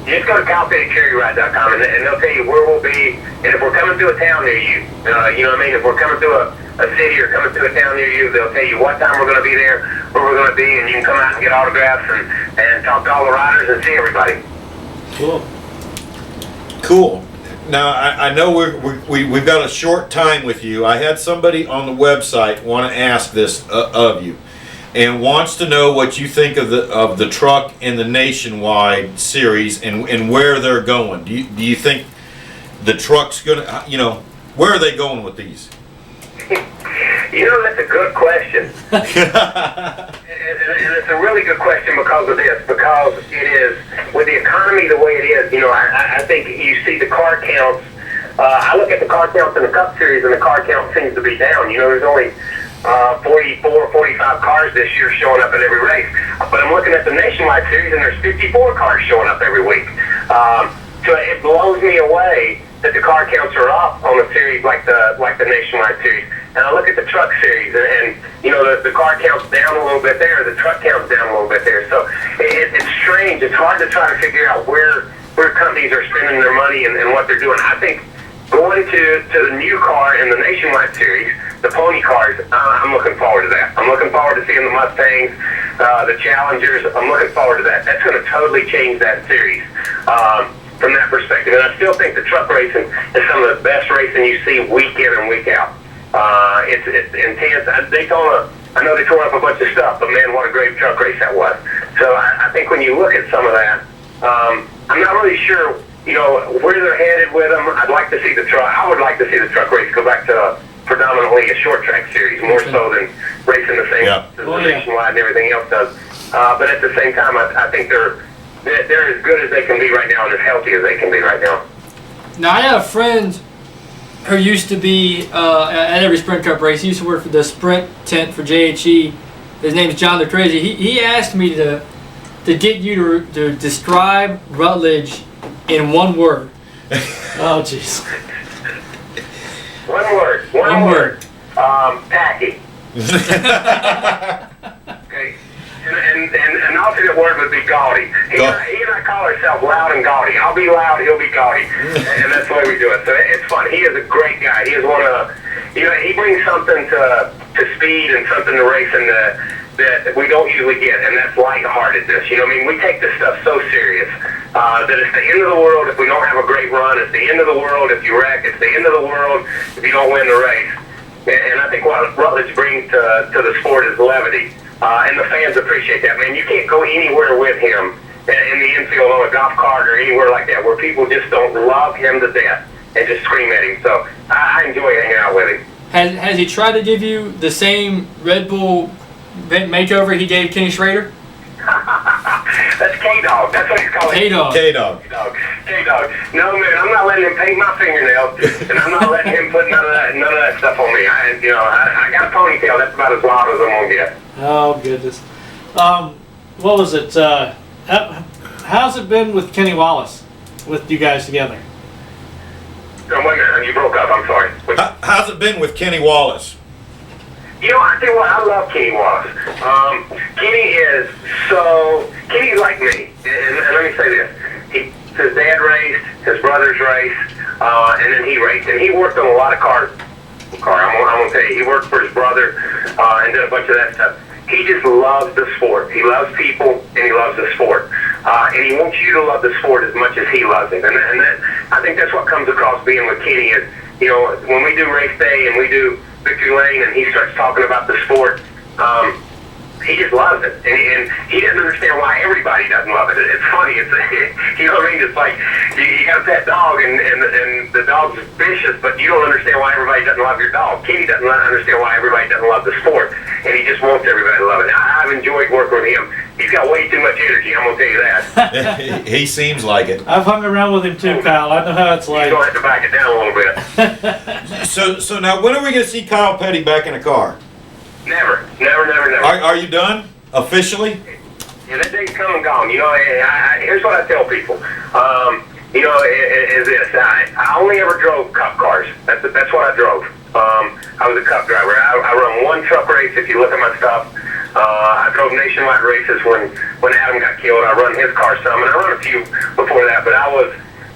you just go to CalPettyCharityRide.com, and they'll tell you where we'll be, and if we're coming through a town near you, if we're coming through a city or coming to a town near you, they'll tell you what time we're going to be there, where we're going to be, and you can come out and get autographs and talk to all the riders and see everybody. Cool. Now, I know we've got a short time with you. I had somebody on the website want to ask this of you. and wants to know what you think of the truck in the Nationwide series and where they're going. Do you think the truck's gonna, where are they going with these? That's a good question. And it's a really good question because of this, because it is, with the economy the way it is, I think you see the car counts. I look at the car counts in the Cup Series, and the car count seems to be down. There's only 44, 45 cars this year showing up at every race. But I'm looking at the Nationwide Series, and there's 54 cars showing up every week. So it blows me away that the car counts are up on a series like the Nationwide Series. And I look at the Truck Series, and the car count's down a little bit there, the truck count's down a little bit there. So it's strange. It's hard to try to figure out where companies are spending their money and what they're doing. I think going to the new car in the Nationwide Series, the pony cars, I'm looking forward to that. I'm looking forward to seeing the Mustangs, the Challengers. I'm looking forward to that. That's going to totally change that series from that perspective. And I still think the truck racing is some of the best racing you see week in and week out. It's intense. Daytona, I know they tore up a bunch of stuff, but man, what a great truck race that was. So I think when you look at some of that, I'm not really sure, where they're headed with them. I'd like to see the truck. I would like to see the truck race go back to predominantly a short track series, more so than racing the same as the Nationwide and everything else does. But at the same time, I think they're as good as they can be right now and as healthy as they can be right now. Now, I have a friend who used to be at every Sprint Cup race. He used to work for the Sprint tent for JHE. His name's John the Crazy. He asked me to get you to describe Rutledge in one word. Oh, jeez. One word. Tacky. Okay. And an alternate word would be gaudy. He and I call ourselves loud and gaudy. I'll be loud, he'll be gaudy. And that's the way we do it. So it's fun. He is a great guy. He is one of he brings something to speed and something to racing that we don't usually get, and that's lightheartedness. We take this stuff so serious that it's the end of the world if we don't have a great run. It's the end of the world if you wreck. It's the end of the world if you don't win the race. And I think what Rutledge brings to the sport is levity. And the fans appreciate that, man. You can't go anywhere with him in the infield on a golf cart or anywhere like that where people just don't love him to death and just scream at him. So I enjoy hanging out with him. Has he tried to give you the same Red Bull makeover he gave Kenny Schrader? That's K-Dog. That's what he's called. K-Dog. K-Dog. K-Dog. No, man, I'm not letting him paint my fingernails, and I'm not letting him put none of that stuff on me. I got a ponytail. That's about as loud as I'm gonna get. Oh, goodness. What was it? How's it been with Kenny Wallace, with you guys together? Wait a minute, you broke up. I'm sorry. How's it been with Kenny Wallace? I tell you what, I love Kenny Wallace. Kenny's like me, and let me say this. His dad raced, his brothers raced, and then he raced. And he worked on a lot of cars. I'm going to tell you, he worked for his brother and did a bunch of that stuff. He just loves the sport. He loves people, and he loves the sport. And he wants you to love the sport as much as he loves it. And I think that's what comes across being with Kenny is, when we do race day and we do Victory Lane and he starts talking about the sport, he just loves it. And he doesn't understand why everybody doesn't love it. It's funny. It's you know what I mean? It's like you got a pet dog and the dog's vicious, but you don't understand why everybody doesn't love your dog. Kenny doesn't understand why everybody doesn't love the sport, and he just wants everybody to love it. I've enjoyed working with him. He's got way too much energy, I'm going to tell you that. He seems like it. I've hung around with him too, Kyle. I know how it's like. You're going to have to back it down a little bit. So now, when are we going to see Kyle Petty back in a car? Never. Are you done officially? Yeah, that day's come and gone. Here's what I tell people. Is this. I only ever drove Cup cars. That's what I drove. I was a Cup driver. I run one truck race if you look at my stuff. I drove nationwide races when Adam got killed. I run his car some, and I run a few before that. But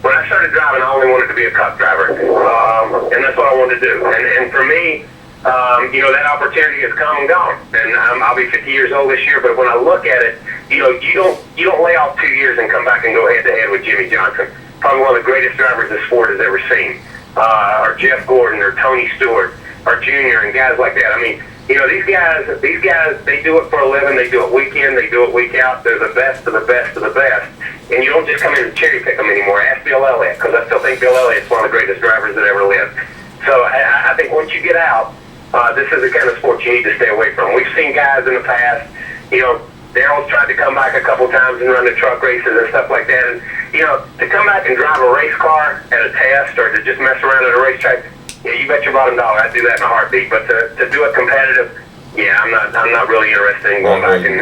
when I started driving, I only wanted to be a Cup driver. And that's what I wanted to do. And for me, that opportunity has come and gone. And I'll be 50 years old this year, but when I look at it, you don't lay off 2 years and come back and go head to head with Jimmy Johnson. Probably one of the greatest drivers the sport has ever seen. Or Jeff Gordon or Tony Stewart or Junior and guys like that. I mean, you know, these guys, they do it for a living. They do it week in, they do it week out. They're the best of the best of the best. And you don't just come in and cherry pick them anymore. Ask Bill Elliott, because I still think Bill Elliott's one of the greatest drivers that ever lived. So I think once you get out, this is the kind of sport you need to stay away from. We've seen guys in the past, you know, Daryl's tried to come back a couple times and run the truck races and stuff like that. And, you know, to come back and drive a race car at a test or to just mess around at a racetrack, yeah, you bet your bottom dollar I'd do that in a heartbeat. But to do it competitive, yeah, I'm not really interested in going back and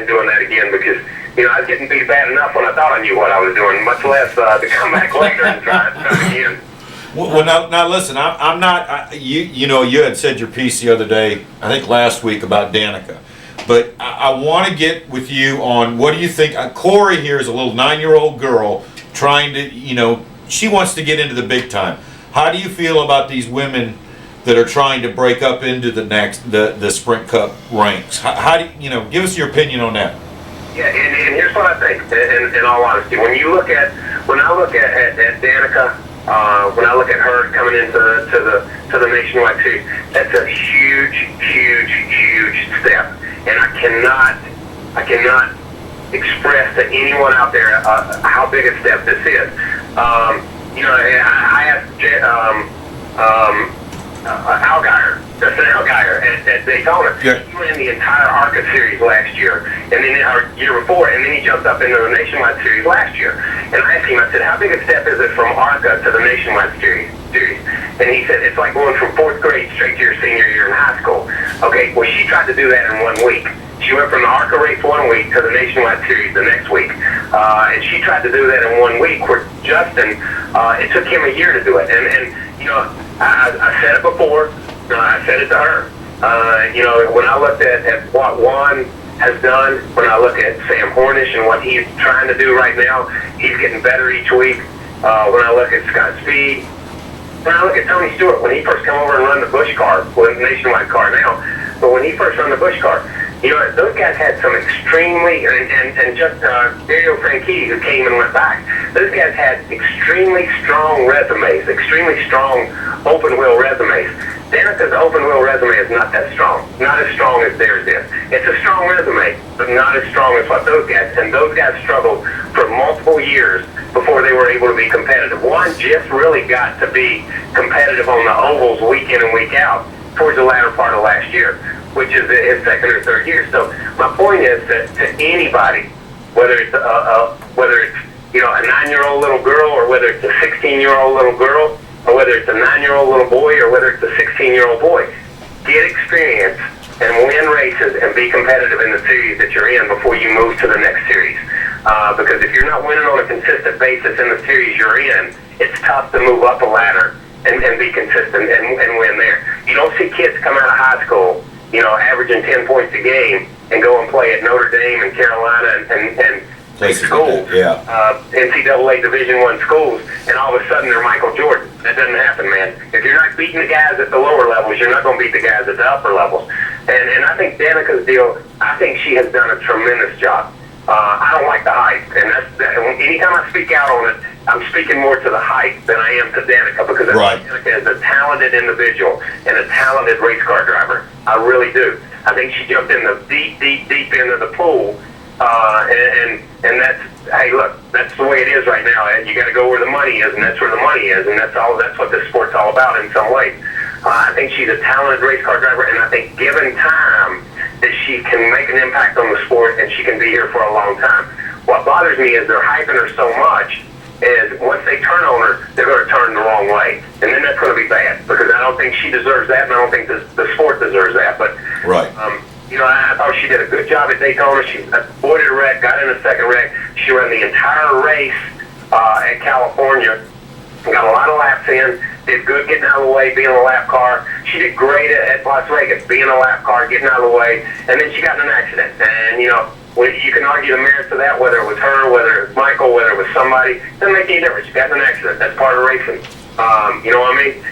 doing that again, because, you know, I was getting beat bad enough when I thought I knew what I was doing, much less to come back later and try again. Well, now listen. I'm not. You know, you had said your piece the other day, I think last week, about Danica, but I want to get with you on what do you think. Corey here is a little 9-year-old girl trying to, you know, she wants to get into the big time. How do you feel about these women that are trying to break up into the Sprint Cup ranks? How do you know? Give us your opinion on that. Yeah, and here's what I think. In all honesty, when I look at Danica. When I look at her coming into the Nationwide Series, that's a huge step, and I cannot express to anyone out there how big a step this is. You know, I asked Justin Allgaier at Daytona. Yeah. He ran the entire ARCA Series last year, and then our year before, and then he jumped up into the Nationwide Series last year. And I asked him, I said, how big a step is it from ARCA to the Nationwide Series? And he said, it's like going from 4th grade straight to your senior year in high school. Okay, well, she tried to do that in 1 week. She went from the ARCA race 1 week to the Nationwide Series the next week. And she tried to do that in 1 week, where Justin, it took him a year to do it. And you know, I said it before, I said it to her. You know, when I looked at what Juan has done, when I look at Sam Hornish and what he's trying to do right now, he's getting better each week. When I look at Scott Speed, when I look at Tony Stewart, when he first came over and run the Busch car, well, the Nationwide car now, but when he first run the Busch car, you know, those guys had some extremely, and just Dario Franchitti, who came and went back, those guys had extremely strong resumes, extremely strong open-wheel resumes. Danica's open-wheel resume is not that strong, not as strong as theirs is. It's a strong resume, but not as strong as what those guys, and those guys struggled for multiple years before they were able to be competitive. One just really got to be competitive on the ovals week in and week out towards the latter part of last year, which is his second or third year. So my point is that to anybody, whether it's you know, a 9-year-old little girl, or whether it's a 16-year-old little girl, or whether it's a 9-year-old little boy, or whether it's a 16-year-old boy, get experience and win races and be competitive in the series that you're in before you move to the next series. Because if you're not winning on a consistent basis in the series you're in, it's tough to move up a ladder and be consistent and win there. You don't see kids come out of high school, you know, averaging 10 points a game and go and play at Notre Dame and Carolina and schools, NCAA Division I schools, and all of a sudden they're Michael Jordan. That doesn't happen, man. If you're not beating the guys at the lower levels, you're not going to beat the guys at the upper levels. And I think Danica's deal, I think she has done a tremendous job. I don't like the hype, and anytime I speak out on it, I'm speaking more to the hype than I am to Danica, because I think Danica is a talented individual and a talented race car driver. I really do. I think she jumped in the deep end of the pool, and that's, hey, look, that's the way it is right now. You got to go where the money is, and that's where the money is, and that's what this sport's all about in some ways. I think she's a talented race car driver, and I think given time, that she can make an impact on the sport, and she can be here for a long time. What bothers me is they're hyping her so much, is once they turn on her, they're going to turn the wrong way, and then that's going to be bad, because I don't think she deserves that, and I don't think the sport deserves that. But you know, I thought she did a good job at Daytona. She avoided a wreck, got in a second wreck. She ran the entire race at California, got a lot of laps in, did good getting out of the way, being a lap car. She did great at Las Vegas, being a lap car, getting out of the way, and then she got in an accident. And, you know, you can argue the merits of that, whether it was her, whether it was Michael, whether it was somebody. It doesn't make any difference. She got in an accident. That's part of racing. You know what I mean?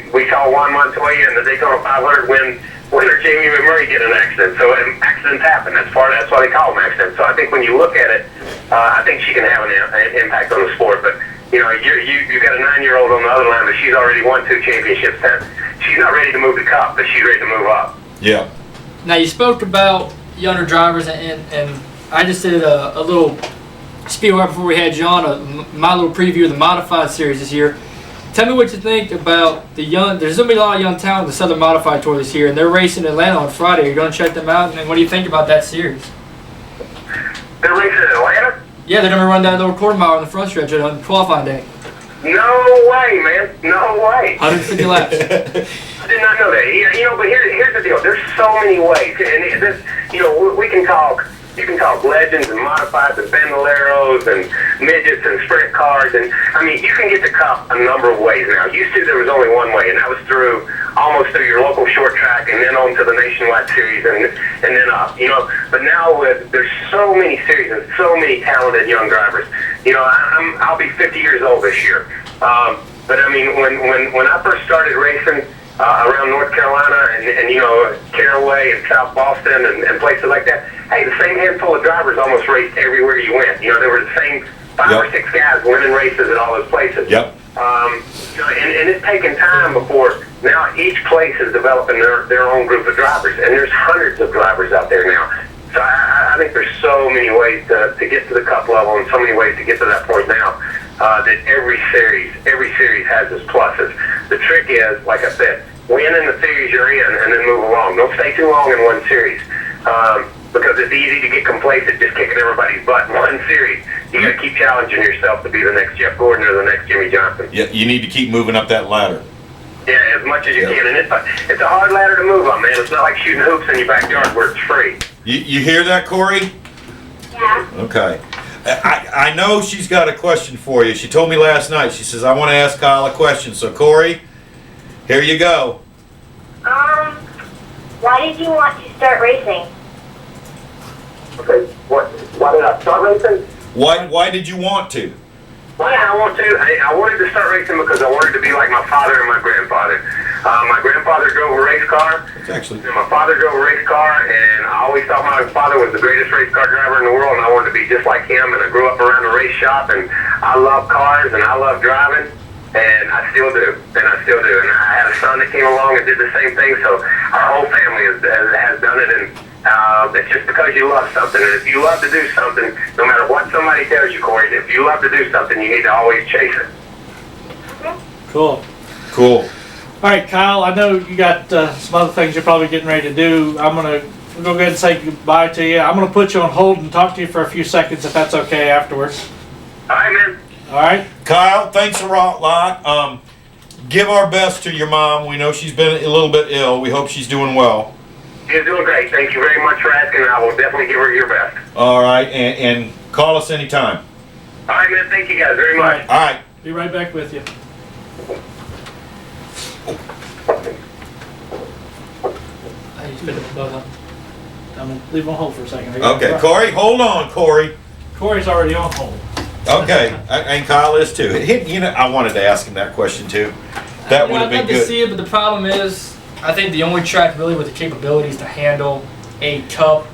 We saw Juan Montoya in the Daytona 500 winner Jamie McMurray get an accident. So accidents happen. That's why they call them accidents. So I think when you look at it, I think she can have an impact on the sport. But you know, you got a 9-year-old on the other line, but she's already won 2 championships. She's not ready to move the cup, but she's ready to move up. Yeah. Now you spoke about younger drivers, and I just did a little spiel right before we had you on, my little preview of the modified series this year. Tell me what you think about the young. There's going to be a lot of young talent in the Southern Modified Tour this year, and they're racing in Atlanta on Friday. Are you going to check them out? And what do you think about that series? They're racing in Atlanta? Yeah, they're going to run that little quarter mile on the front stretch on qualifying day. No way, man. No way. 150 laps. I did not know that. You know, but here's the deal. There's so many ways, and this, you know, we can talk. You can talk legends and modifieds and bandoleros and midgets and sprint cars, and I mean, you can get the cup a number of ways now. Used to, there was only one way, and that was almost through your local short track, and then on to the nationwide series, and then up. You know, but now there's so many series and so many talented young drivers. You know, I'll be 50 years old this year, but I mean, when I first started racing. Around North Carolina and you know, Caraway and South Boston and places like that. Hey, the same handful of drivers almost raced everywhere you went. You know, there were the same 5 or 6 guys winning races at all those places. Yep. You know, and it's taken time before now each place is developing their own group of drivers, and there's hundreds of drivers out there now. So I think there's so many ways to get to the cup level and so many ways to get to that point now. That every series has its pluses. The trick is, like I said, win in the series you're in and then move along. Don't stay too long in one series because it's easy to get complacent just kicking everybody's butt in one series. You got to keep challenging yourself to be the next Jeff Gordon or the next Jimmy Johnson. Yeah, you need to keep moving up that ladder. Yeah, as much as you can. And it's a hard ladder to move on, man. It's not like shooting hoops in your backyard where it's free. You hear that, Corey? Yeah. Okay. I know she's got a question for you. She told me last night. She says, I want to ask Kyle a question. So, Corey, here you go. Why did you want to start racing? Okay, why did I start racing? Why did you want to? Why did I want to? I wanted to start racing because I wanted to be like my father and my grandfather. My grandfather drove a race car. Actually, And my father drove a race car, and I always thought my father was the greatest race car driver in the world, and I wanted to be just like him, and I grew up around a race shop, and I love cars, and I love driving, and I still do. And I had a son that came along and did the same thing, so our whole family has done it, and it's just because you love something, and if you love to do something, no matter what somebody tells you, Corey, if you love to do something, you need to always chase it. Cool. cool. All right, Kyle, I know you got some other things you're probably getting ready to do. I'm going to go ahead and say goodbye to you. I'm going to put you on hold and talk to you for a few seconds if that's okay afterwards. All right, man. All right? Kyle, thanks a lot. Give our best to your mom. We know she's been a little bit ill. We hope she's doing well. She's doing great. Thank you very much for asking. I will definitely give her your best. All right, and call us anytime. All right, man. Thank you guys very much. All right. Be right back with you. I just put the button. I'm going to leave on hold for a second. Okay, Corey, hold on, Corey. Corey's already on hold. Okay, and Kyle is too. You know, I wanted to ask him that question too. That would have been I'd love to good. see it, but the problem is, I think the only track really with the capabilities to handle a Cup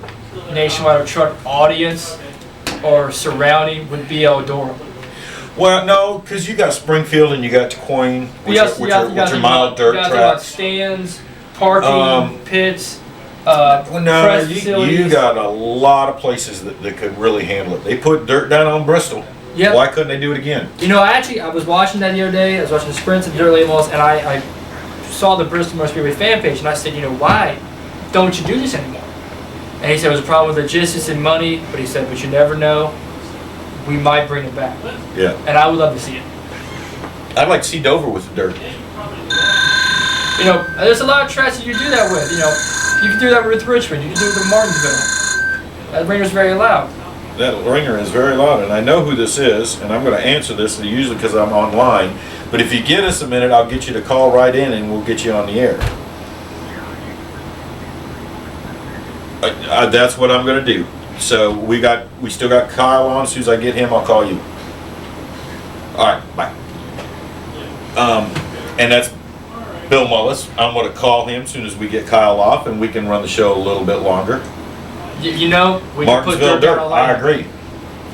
nationwide or truck audience or surrounding would be Eldora. Well, no, because you got Springfield and you got Taconic, which are mild dirt tracks. Stands, parking, pits. Well, no, press you facilities. got a lot of places that could really handle it. They put dirt down on Bristol. Yep. Why couldn't they do it again? You know, I was watching that the other day. I was watching the sprints and dirt late models, and I saw the Bristol Motor Speedway fan page, and I said, you know, why don't you do this anymore? And he said it was a problem with logistics and money, but he said, but you never know. We might bring it back. Yeah. And I would love to see it. I'd like to see Dover with the dirt. You know, there's a lot of tracks that you do that with. You know, you can do that with Richmond. You can do it with Martinsville. That ringer's very loud. That ringer is very loud, and I know who this is, and I'm going to answer this usually because I'm online. But if you get us a minute, I'll get you to call right in, and we'll get you on the air. That's what I'm going to do. So we still got Kyle on. As soon as I get him, I'll call you. All right, bye. And that's Bill Mullins. I'm going to call him as soon as we get Kyle off, and we can run the show a little bit longer. You know, we could put Martinsville dirt down dirt. on I land. agree.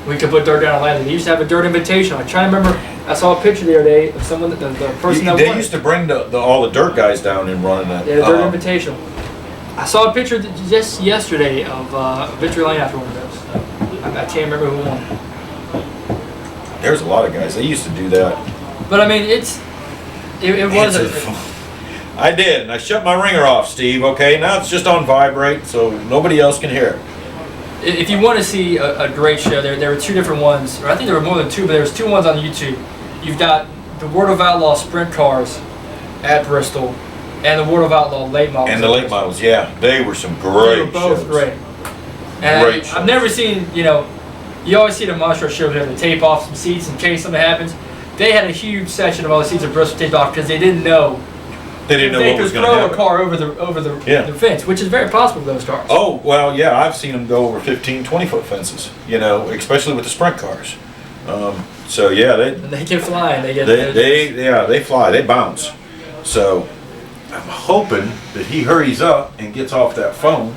We could put dirt down on land. They used to have a dirt invitation. I'm trying to remember. I saw a picture the other day of someone, the person that They won. used to bring all the dirt guys down and running that. Yeah, the dirt invitational. I saw a picture just yesterday of Victory Lane after one of those. I can't remember who won. There's a lot of guys. They used to do that. But I mean, it was I did, and I shut my ringer off, Steve. Okay, now it's just on vibrate, so nobody else can hear it. If you want to see a great show, there were 2 different ones, or I think there were more than 2, but there was 2 ones on YouTube. You've got the World of Outlaw sprint cars at Bristol, and the World of Outlaw late models. And the late models, yeah, they were some great They were both shows. great. And Great shows. I've never seen, you always see the monster show where they tape off some seats in case something happens. They had a huge section of all the seats at Bristol taped off because they didn't know. They didn't know what was going to happen. They could throw a car over the fence, which is very possible with those cars. Oh, well, yeah, I've seen them go over 15, 20-foot fences, especially with the sprint cars. So, yeah, And they can fly. And they fly, they bounce. So, I'm hoping that he hurries up and gets off that phone.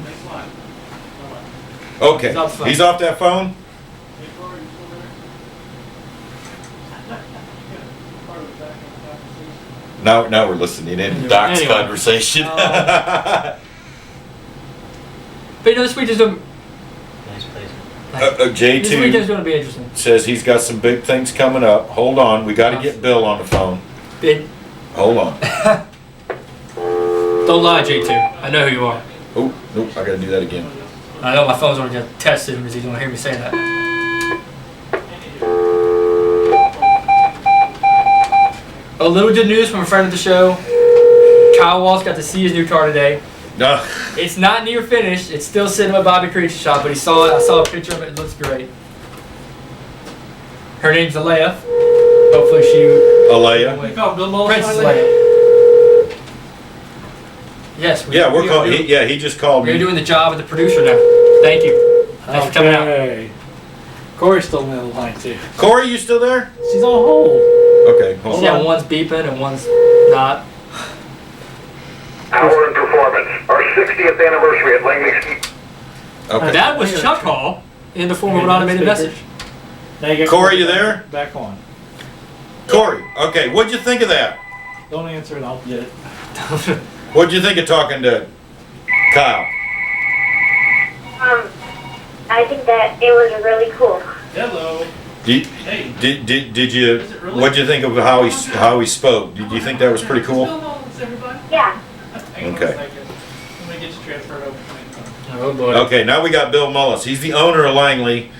Okay, he's off that phone? Now we're listening in Doc's Anyway. conversation. But this week is going J2 to be interesting. says he's got some big things coming up. Hold on, we got to get Bill on the phone. Hold on. Don't lie, J2. I know who you are. Oh, nope, I got to do that again. I know my phone's going to get tested because he's going to hear me say that. A little good news from a friend of the show. Kyle Walsh got to see his new car today. No. It's not near finished. It's still sitting at Bobby Creech's shop, but he saw it. I saw a picture of it. It looks great. Her name's Alea. Hopefully she... Alea. You call Bill Mullins? Princess Leia. Yes. Yeah, we're calling. He just called You're me. doing the job of the producer now. Thank you. Thanks for coming out. Okay. Corey's still in the line too. Corey, you still there? She's on hold. Okay, hold See on. how one's beeping and one's not. Power and performance. Our 60th anniversary at Langley. Okay. That was Chuck Hall in the form of an automated message. Now you got Corey, you there? Back on. Corey, okay, what'd you think of that? Don't answer it, I'll get it. What'd you think of talking to Kyle? I think that it was really cool. Hello. Did you? Is it really? What'd you think of how he spoke? Did you think that was pretty cool? Bill Mullins, everybody. Yeah. Hang on Okay. a second. Let me get you transferred over. Oh boy. Okay, now we got Bill Mullins. He's the owner of Langley,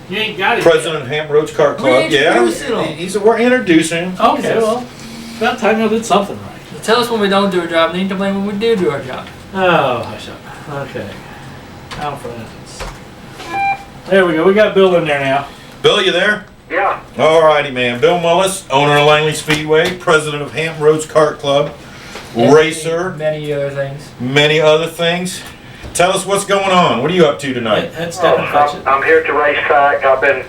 You ain't got it. president of Ham Roach Kart Club. We're introducing him. We're introducing him. Yet. Okay, well, about time I did something right. Tell us when we don't do a job, and then complain when we do our job. Oh, hush up. Okay. Now for instance. There we go. We got Bill in there now. Bill, you there? Yeah. Alrighty, man. Bill Mullins, owner of Langley Speedway, president of Ham Roach Kart Club, racer, Many other things. many other things. Tell us what's going on. What are you up to tonight? Head step and fetch it. I'm here at the racetrack. I've been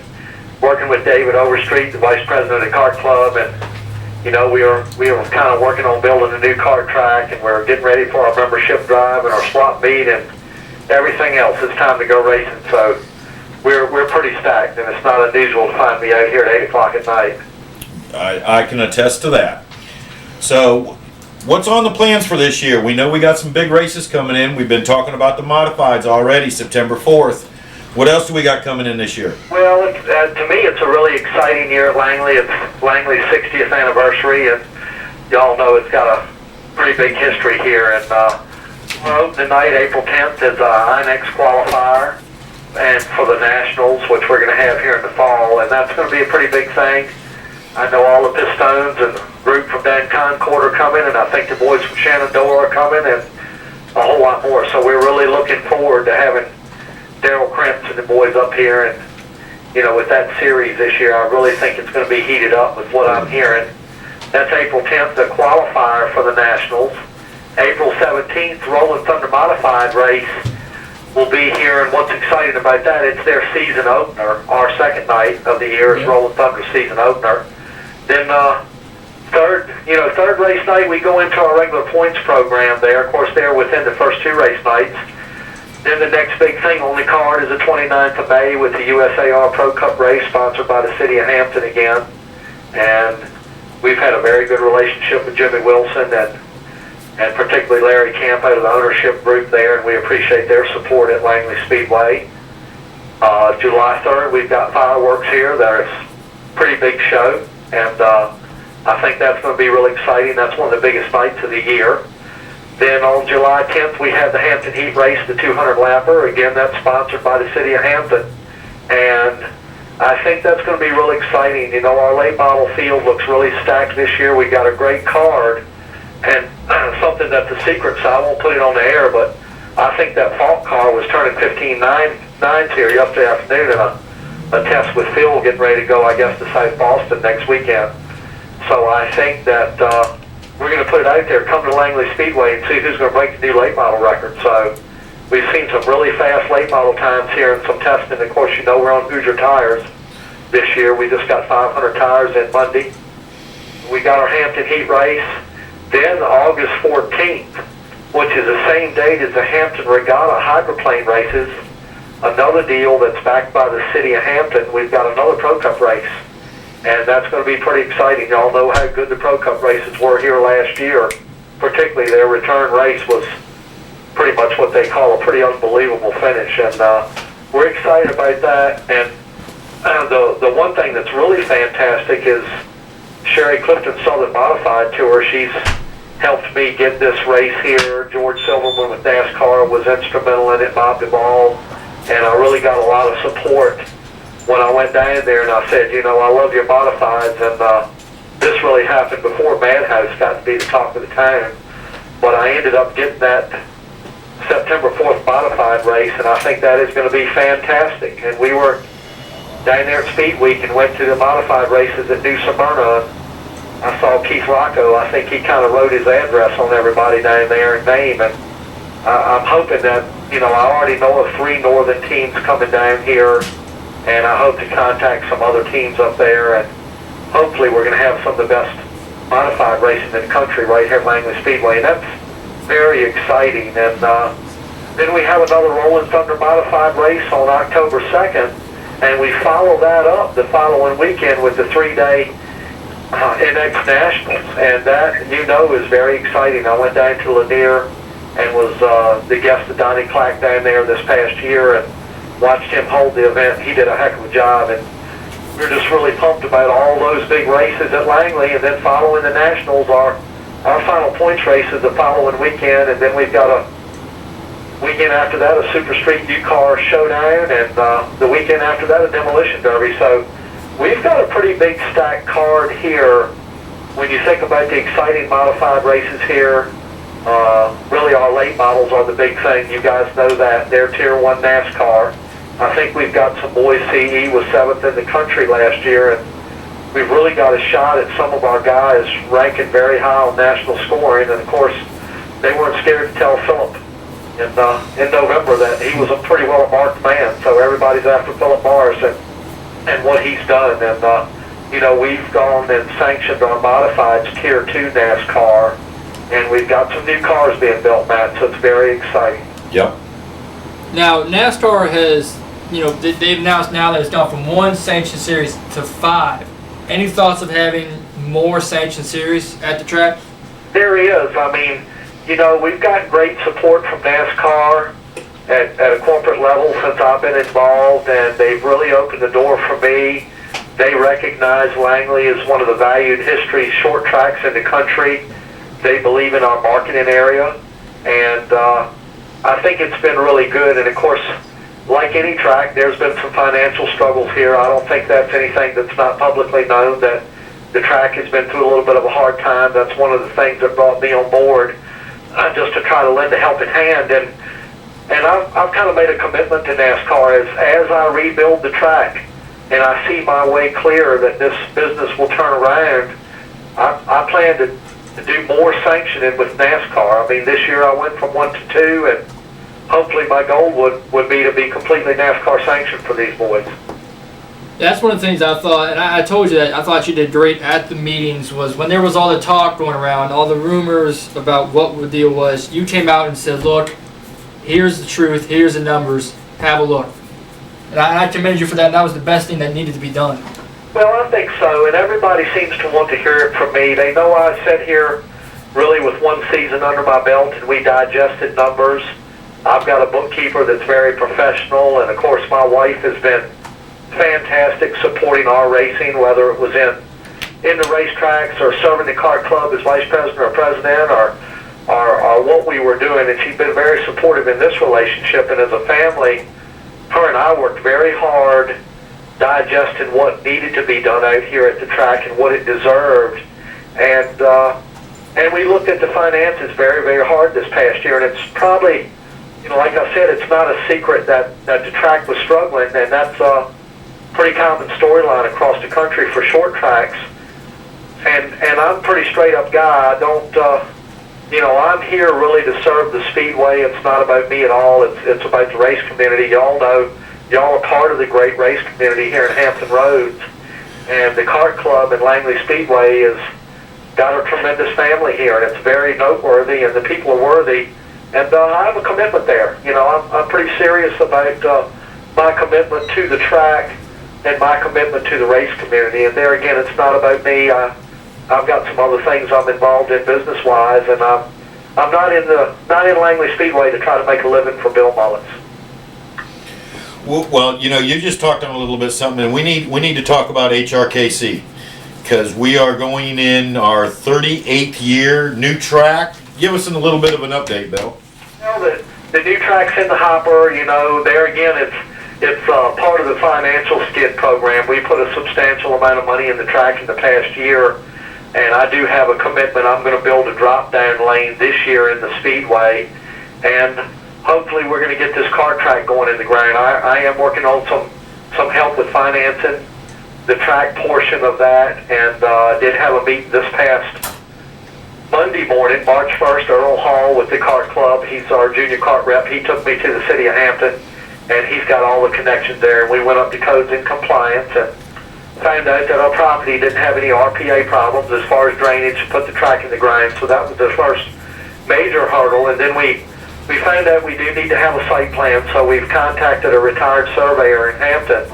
working with David Overstreet, the vice president of the kart club, and we were kind of working on building a new kart track, and we're getting ready for our membership drive and our swap meet and everything else. It's time to go racing, so we're pretty stacked, and it's not unusual to find me out here at 8 o'clock at night. I can attest to that. So, what's on the plans for this year? We know we got some big races coming in. We've been talking about the modifieds already, September 4th. What else do we got coming in this year? Well, to me, it's a really exciting year at Langley. It's Langley's 60th anniversary, and y'all know it's got a pretty big history here. And tonight, April 10th, is INEX qualifier, and for the Nationals, which we're going to have here in the fall, and that's going to be a pretty big thing. I know all the Pistones and the group from Dan Concord are coming, and I think the boys from Shenandoah are coming, and a whole lot more. So we're really looking forward to having Daryl Krentz and the boys up here, and with that series this year, I really think it's going to be heated up with what I'm hearing. That's April 10th, the qualifier for the Nationals. April 17th, Rolling Thunder Modified race will be here, and what's exciting about that, it's their season opener. Our second night of the year is Rolling Thunder season opener. Then third race night, we go into our regular points program there. Of course, they're within the first 2 race nights. Then the next big thing on the card is the 29th of May with the USAR Pro Cup race sponsored by the City of Hampton again. And we've had a very good relationship with Jimmy Wilson, and and particularly Larry Campo, the ownership group there, and we appreciate their support at Langley Speedway. July 3rd, we've got fireworks here. There's a pretty big show, and I think that's going to be really exciting. That's one of the biggest nights of the year. Then on July 10th, we have the Hampton Heat Race, the 200 lapper. Again, that's sponsored by the city of Hampton. And I think that's going to be really exciting. You know, our late model field looks really stacked this year. We got a great card, and something that's a secret, so I won't put it on the air, but I think that Falk car was turning 15.9s here yesterday afternoon in a test with Phil getting ready to go, I guess, to South Boston next weekend. So I think that we're going to put it out there, come to Langley Speedway and see who's going to break the new late model record. So we've seen some really fast late model times here and some testing. Of course, you know we're on Hoosier tires this year. We just got 500 tires in Monday. We got our Hampton Heat Race. Then August 14th, which is the same date as the Hampton Regatta hydroplane races, another deal that's backed by the city of Hampton. We've got another Pro Cup race, and that's going to be pretty exciting. Y'all know how good the Pro Cup races were here last year. Particularly their return race was pretty much what they call a pretty unbelievable finish, and we're excited about that. And the one thing that's really fantastic is Sherry Clifton Southern Modified Tour. She's helped me get this race here. George Silverman with NASCAR was instrumental in it, Bob Duvall, and I really got a lot of support when I went down there and I said, you know, I love your modifieds, and this really happened before Madhouse got to be the talk of the town, but I ended up getting that September 4th modified race, and I think that is going to be fantastic. And we were down there at Speed Week and went to the modified races at New Smyrna. I saw Keith Rocco. I think he kind of wrote his address on everybody down there and name, and I'm hoping that, you know, I already know of 3 northern teams coming down here, and I hope to contact some other teams up there, and hopefully we're going to have some of the best modified racing in the country right here at Langley Speedway, and that's very exciting. And then we have another Rolling Thunder modified race on October 2nd, and we follow that up the following weekend with the 3-day NX Nationals, and that, you know, is very exciting. I went down to Lanier and was the guest of Donnie Clack down there this past year and watched him hold the event. He did a heck of a job, and we're just really pumped about all those big races at Langley. And then following the Nationals are our final points races the following weekend, and then we've got a weekend after that a Super Street U-Car Showdown, and the weekend after that a Demolition Derby. So we've got a pretty big stacked card here. When you think about the exciting modified races here, really our late models are the big thing. You guys know that. They're Tier 1 NASCAR. I think we've got some boys. CE was 7th in the country last year, and we've really got a shot at some of our guys ranking very high on national scoring. And of course, they weren't scared to tell Philip in November that he was a pretty well marked man. So everybody's after Philip Morris and what he's done. And you know, we've gone and sanctioned our modifieds Tier 2 NASCAR, and we've got some new cars being built, Matt, so it's very exciting. Yep. Now, NASCAR has, you know, they've announced now that it's gone from 1 sanctioned series to 5. Any thoughts of having more sanctioned series at the track? There is. I mean, you know, we've got great support from NASCAR at a corporate level since I've been involved, and they've really opened the door for me. They recognize Langley as one of the valued history short tracks in the country. They believe in our marketing area, and I think it's been really good. And of course, like any track, there's been some financial struggles here. I don't think that's anything that's not publicly known, that the track has been through a little bit of a hard time. That's one of the things that brought me on board, just to try to lend a helping hand. And I've kind of made a commitment to NASCAR as I rebuild the track and I see my way clear that this business will turn around. I plan to do more sanctioning with NASCAR. I mean, this year I went from 1 to 2, and hopefully my goal would be to be completely NASCAR sanctioned for these boys. That's one of the things I thought, and I told you that I thought you did great at the meetings, was when there was all the talk going around, all the rumors about what the deal was, you came out and said, look, here's the truth, here's the numbers, have a look. And I commend you for that, and that was the best thing that needed to be done. Well, I think so, and everybody seems to want to hear it from me. They know I sit here really with one season under my belt, and we digested numbers. I've got a bookkeeper that's very professional, and of course my wife has been fantastic supporting our racing, whether it was in the racetracks or serving the kart club as vice president or president or what we were doing, and she's been very supportive in this relationship. And as a family, her and I worked very hard digesting what needed to be done out here at the track and what it deserved. And we looked at the finances very, very hard this past year, and it's probably, like I said, it's not a secret that the track was struggling, and that's a pretty common storyline across the country for short tracks. And I'm a pretty straight up guy. I don't, I'm here really to serve the Speedway. It's not about me at all. It's about the race community. Y'all know, y'all are part of the great race community here in Hampton Roads. And the kart club and Langley Speedway has got a tremendous family here, and it's very noteworthy, and the people are worthy. And I have a commitment there. I'm pretty serious about my commitment to the track and my commitment to the race community. And there again, it's not about me. I've got some other things I'm involved in business-wise, and I'm not in Langley Speedway to try to make a living for Bill Mullins. Well, you just talked on a little bit something, and we need to talk about HRKC, because we are going in our 38th year, new track. Give us a little bit of an update, Bill. The new track's in the hopper. There again, it's part of the financial skid program. We put a substantial amount of money in the track in the past year, and I do have a commitment. I'm going to build a drop-down lane this year in the Speedway, and hopefully we're going to get this kart track going in the ground. I am working on some help with financing the track portion of that, and did have a meeting this past Monday morning, March 1st, Earl Hall with the kart club. He's our junior kart rep. He took me to the city of Hampton, and he's got all the connections there. And we went up to codes and compliance and found out that our property didn't have any RPA problems as far as drainage to put the track in the ground. So that was the first major hurdle. And then we found out we do need to have a site plan. So we've contacted a retired surveyor in Hampton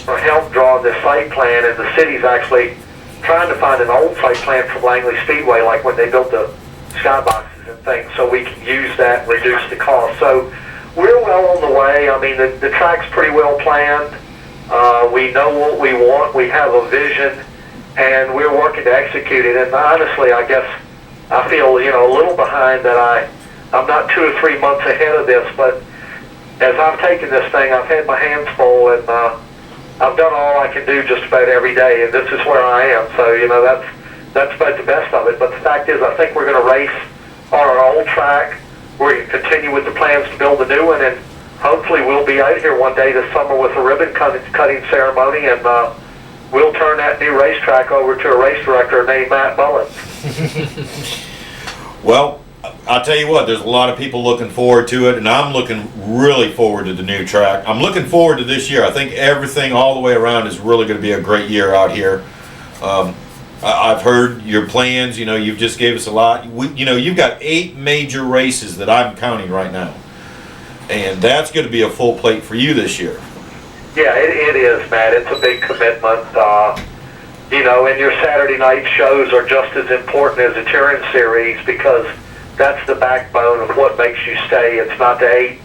for help drawing this site plan, and the city's actually trying to find an old site plan from Langley Speedway, like when they built the skyboxes and things, so we can use that and reduce the cost. So we're well on the way. I mean, the track's pretty well planned. We know what we want. We have a vision, and we're working to execute it. And honestly, I guess I feel, a little behind that I'm not 2 or 3 months ahead of this, but as I'm taking this thing, I've had my hands full, and I've done all I can do just about every day, and this is where I am. So, that's about the best of it. But the fact is, I think we're going to race on our old track. We're going to continue with the plans to build a new one, and hopefully we'll be out here one day this summer with a ribbon cutting ceremony, and we'll turn that new racetrack over to a race director named Matt Mullins. Well, I'll tell you what, there's a lot of people looking forward to it, and I'm looking really forward to the new track. I'm looking forward to this year. I think everything all the way around is really going to be a great year out here. I've heard your plans. You've just gave us a lot. You've got 8 major races that I'm counting right now, and that's going to be a full plate for you this year. Yeah, it is, Matt. It's a big commitment. And your Saturday night shows are just as important as the touring series, because that's the backbone of what makes you stay. It's not the 8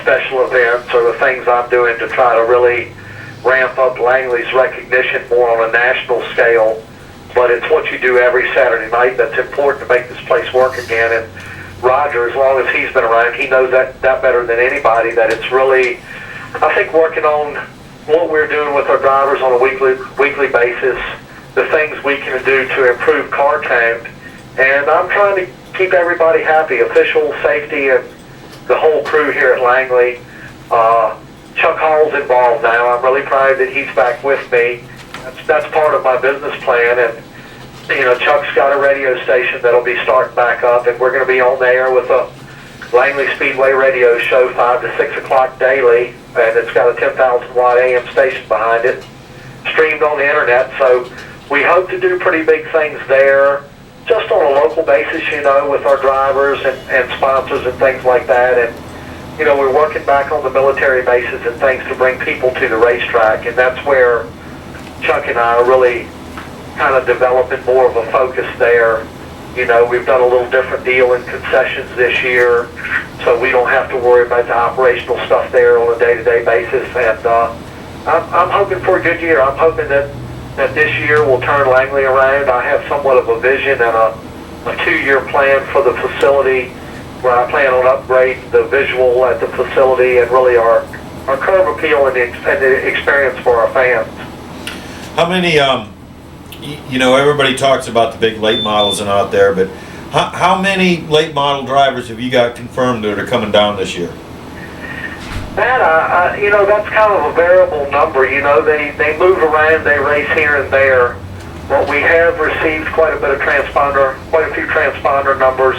special events or the things I'm doing to try to really ramp up Langley's recognition more on a national scale, but it's what you do every Saturday night that's important to make this place work again. And Roger, as long as he's been around, he knows that better than anybody, that it's really, I think, working on what we're doing with our drivers on a weekly basis, the things we can do to improve car count. And I'm trying to keep everybody happy, officials, safety, and the whole crew here at Langley. Chuck Hall's involved now. I'm really proud that he's back with me. That's part of my business plan, and Chuck's got a radio station that'll be starting back up, and we're going to be on the air with a Langley Speedway radio show 5 to 6 o'clock daily, and it's got a 10,000 watt AM station behind it, streamed on the internet. So we hope to do pretty big things there, just on a local basis, with our drivers and sponsors and things like that. And, we're working back on the military bases and things to bring people to the racetrack. And that's where Chuck and I are really kind of developing more of a focus there. You know, we've done a little different deal in concessions this year, so we don't have to worry about the operational stuff there on a day-to-day basis. And I'm hoping for a good year. I'm hoping that this year will turn Langley around. I have somewhat of a vision and a 2-year plan for the facility, where I plan on upgrading the visual at the facility and really our curb appeal and the experience for our fans. How many, you know, everybody talks about the big late models and out there, but how many late model drivers have you got confirmed that are coming down this year? That, you know, that's kind of a variable number. You know, they move around, they race here and there. But we have received quite a few transponder numbers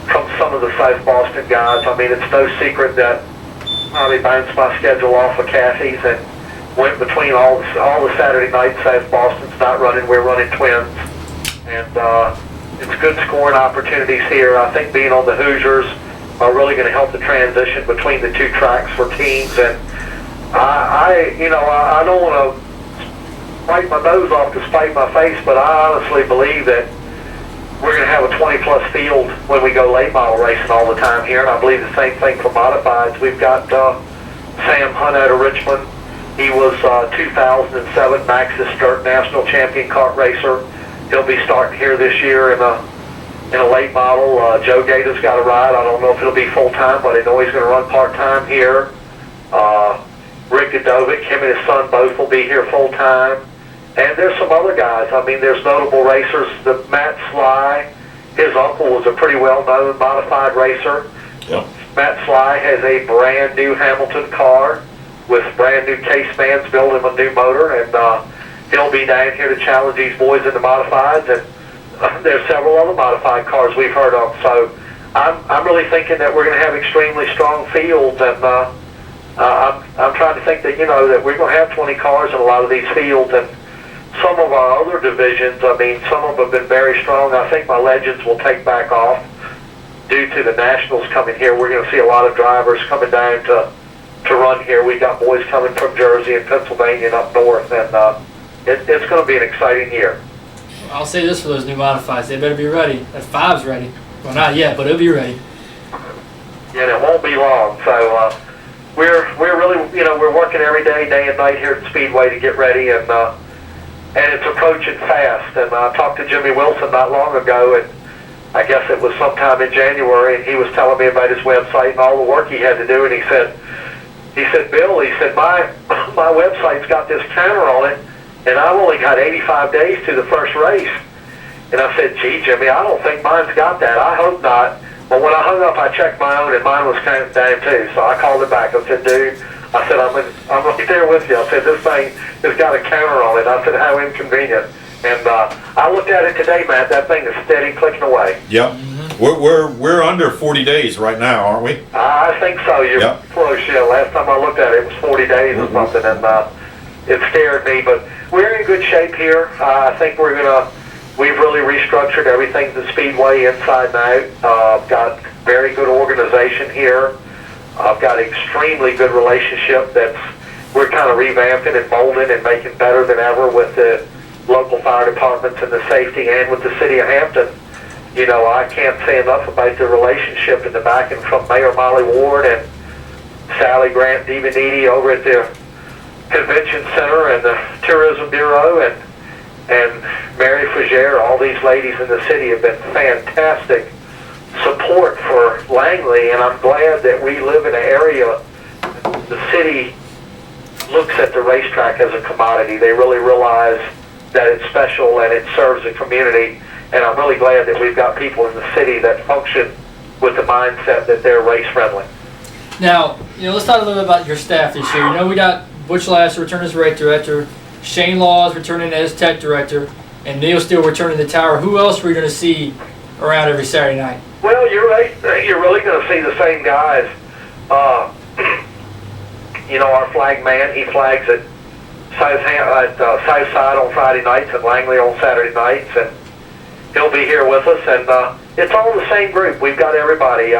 from some of the South Boston guys. I mean, it's no secret that I bounced my schedule off of Kathy's and went between all the Saturday nights. South Boston's not running, we're running twins. And it's good scoring opportunities here. I think being on the Hoosiers are really going to help the transition between the two tracks for teams. And I don't want to wipe my nose off to spite my face, but I honestly believe that we're going to have a 20-plus field when we go late model racing all the time here, and I believe the same thing for modifieds. We've got Sam Hunt out of Richmond. He was 2007 Maxis Dirt National Champion kart racer. He'll be starting here this year in a late model. Joe Gator's got a ride. I don't know if it'll be full-time, but I know he's going to run part-time here. Rick Godovic, him and his son both will be here full-time. And there's some other guys. I mean, there's notable racers. Matt Sly, his uncle was a pretty well-known modified racer. Yep. Matt Sly has a brand new Hamilton car with brand new case bands, built him a new motor, and he'll be down here to challenge these boys in the modifieds. And there's several other modified cars we've heard of. So I'm really thinking that we're going to have extremely strong fields, and I'm trying to think that, you know, that we're going to have 20 cars in a lot of these fields. And some of our other divisions, I mean, some of them have been very strong. I think my Legends will take back off due to the Nationals coming here. We're going to see a lot of drivers coming down to run here. We got boys coming from Jersey and Pennsylvania and up north, and it's going to be an exciting year. I'll say this for those new modifieds: they better be ready. That 5's ready. Well, not yet, but it'll be ready. Yeah, it won't be long. So we're really, you know, we're working every day and night here at Speedway to get ready, and it's approaching fast. And I talked to Jimmy Wilson not long ago, and I guess it was sometime in January, and he was telling me about his website and all the work he had to do. And he said, Bill, my website's got this counter on it, and I've only got 85 days to the first race. And I said, gee, Jimmy, I don't think mine's got that. I hope not. But when I hung up, I checked my own, and mine was counting down too. So I called it back. I said, dude, I said, I'm right there with you. I said, this thing has got a counter on it. I said, how inconvenient. And I looked at it today, Matt. That thing is steady clicking away. Yep. We're under 40 days right now, aren't we? I think so. You're yep. close. Yeah. Last time I looked at it, it was 40 days or something, and it scared me. But we're in good shape here. I think we've really restructured everything to Speedway inside and out. I've got very good organization here. I've got extremely good relationship we're kind of revamping and molding and making better than ever with the local fire departments and the safety, and with the city of Hampton. You know, I can't say enough about the relationship and the backing from Mayor Molly Ward and Sally Grant DiViniti over at the Convention Center and the Tourism Bureau, and Mary Fougere. All these ladies in the city have been fantastic support for Langley, and I'm glad that we live in an area the city looks at the racetrack as a commodity. They really realize that it's special and it serves the community, and I'm really glad that we've got people in the city that function with the mindset that they're race friendly. Now, you know, let's talk a little bit about your staff this year. You know, we got Butch Lasser returning as race director, Shane Laws returning as tech director, and Neil Steele returning to the tower. Who else are we going to see around every Saturday night? Well, you're right. You're really going to see the same guys. You know, our flag man, he flags at Southside on Friday nights and Langley on Saturday nights, and he'll be here with us. And it's all the same group. We've got everybody.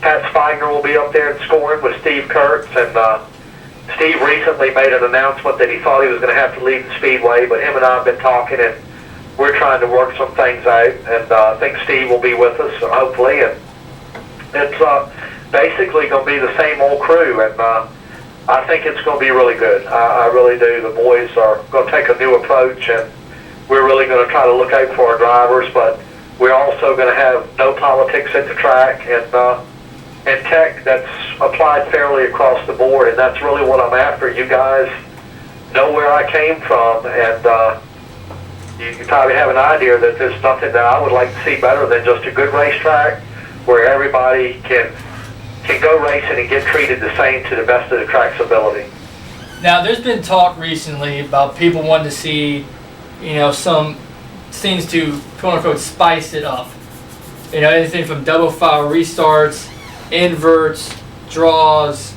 Pat Spigner will be up there and scoring with Steve Kurtz, and Steve recently made an announcement that he thought he was going to have to leave the Speedway, but him and I have been talking, and we're trying to work some things out, and I think Steve will be with us, hopefully, and it's basically going to be the same old crew, and I think it's going to be really good. I really do. The boys are going to take a new approach, and we're really going to try to look out for our drivers, but we're also going to have no politics at the track, and tech that's applied fairly across the board, and that's really what I'm after. You guys know where I came from, and you probably have an idea that there's nothing that I would like to see better than just a good racetrack where everybody can go racing and get treated the same to the best of the track's ability. Now, there's been talk recently about people wanting to see, some things to quote unquote spice it up. Anything from double file restarts, inverts, draws,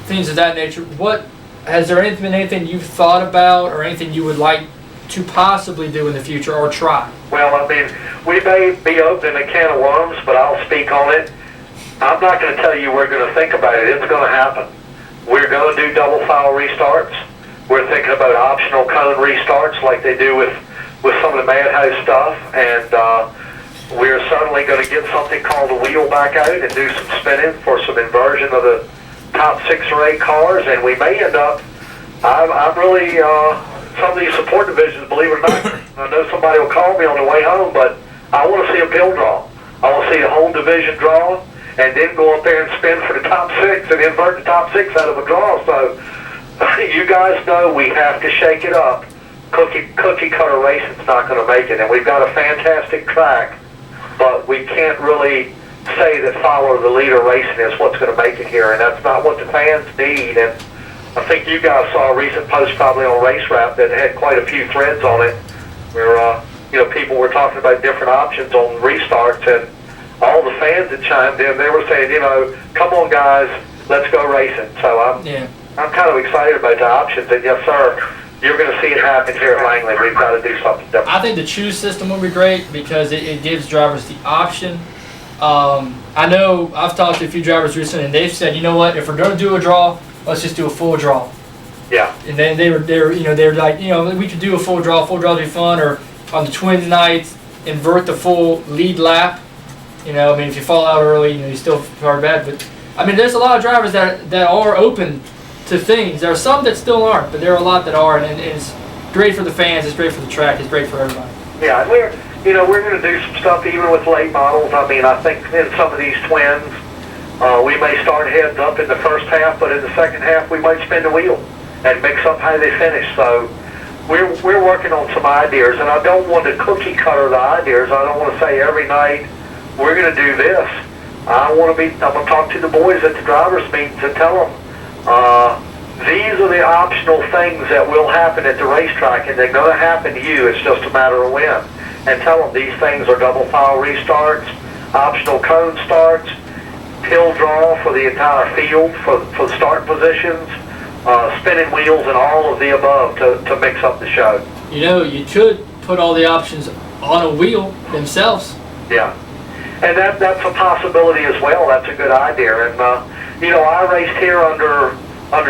things of that nature. Has there been anything you've thought about or anything you would like to possibly do in the future or try? Well, I mean, we may be opening a can of worms, but I'll speak on it. I'm not going to tell you we're going to think about it. It's going to happen. We're going to do double file restarts. We're thinking about optional cone restarts like they do with some of the Madhouse stuff, and we're certainly going to get something called a wheel back out and do some spinning for some inversion of the top 6 or 8 cars, and we may end up, I'm really, some of these support divisions, believe it or not, I know somebody will call me on the way home, but I want to see a pill draw. I want to see a whole division draw, and then go up there and spin for the top 6 and invert the top 6 out of a draw. So you guys know we have to shake it up. Cookie cutter racing's not going to make it, and we've got a fantastic track, but we can't really say that follow the leader racing is what's going to make it here, and that's not what the fans need. And I think you guys saw a recent post probably on Race Wrap that had quite a few threads on it, where people were talking about different options on restarts, and all the fans that chimed in, they were saying, come on guys, let's go racing. So I'm kind of excited about the options, and yes sir, you're going to see it happen here at Langley. We've got to do something different. I think the choose system would be great because it gives drivers the option. I know I've talked to a few drivers recently, and they've said, you know what, if we're going to do a draw, let's just do a full draw. Yeah. And then they were like, we could do a full draw. Full draw would be fun. Or on the twins nights, invert the full lead lap. If you fall out early, you still hard bad. But there's a lot of drivers that are open to things. There are some that still aren't, but there are a lot that are, and it's great for the fans. It's great for the track. It's great for everybody. Yeah, we're going to do some stuff even with late models. I think in some of these twins, we may start heads up in the first half, but in the second half we might spin the wheel and mix up how they finish. So we're working on some ideas, and I don't want to cookie cutter the ideas. I don't want to say every night we're going to do this. I'm going to talk to the boys at the drivers meetings and tell them these are the optional things that will happen at the racetrack, and they're going to happen to you. It's just a matter of when. And tell them these things are double file restarts, optional cone starts, pill draw for the entire field for the start positions, spinning wheels, and all of the above to mix up the show. You could put all the options on a wheel themselves. Yeah, and that's a possibility as well. That's a good idea. And I raced here under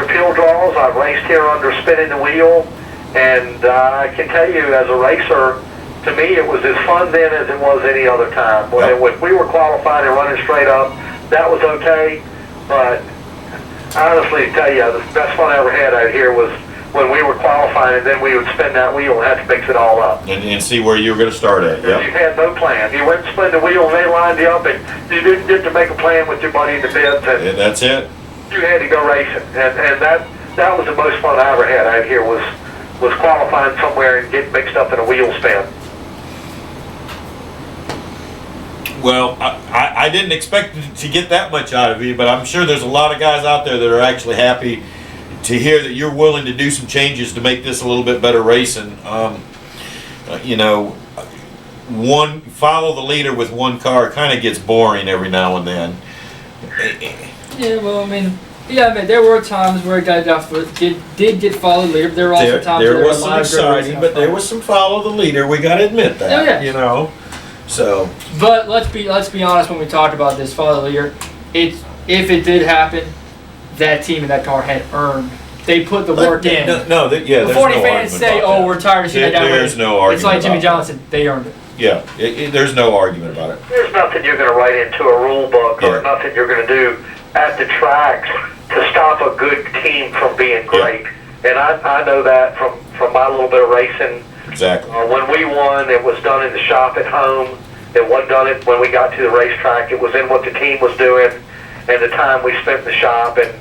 pill draws. I've raced here under spinning the wheel, and I can tell you, as a racer, to me it was as fun then as it was any other time. When we were qualifying and running straight up, that was okay, but honestly, to tell you, the best fun I ever had out here was when we were qualifying, and then we would spin that wheel and have to mix it all up. And see where you were going to start at. Yep. You had no plan. You went and spun the wheel, and they lined you up, and you didn't get to make a plan with your buddy in the pits. And that's it. You had to go racing, and that was the most fun I ever had out here was qualifying somewhere and getting mixed up in a wheel spin. Well, I didn't expect to get that much out of you, but I'm sure there's a lot of guys out there that are actually happy to hear that you're willing to do some changes to make this a little bit better racing. Follow the leader with one car kind of gets boring every now and then. Yeah, well, there were times where guys did get followed leader. There were also times there was some exciting, but there was some follow the leader. We got to admit that. Oh, yeah. So. But let's be honest when we talked about this follow the leader. If it did happen, that team and that car had earned they put the work in. No, there's Before no any fans argument say, about "Oh, that. we're tired of seeing that guy win." There's no argument It's like Jimmy about Johnson; they earned it. Yeah, there's no argument about it. There's nothing you're going to write into a rule book or nothing you're going to do at the tracks to stop a good team from being great. And I know that from my little bit of racing. Exactly. When we won, it was done in the shop at home. It wasn't done it when we got to the racetrack. It was in what the team was doing and the time we spent in the shop. And,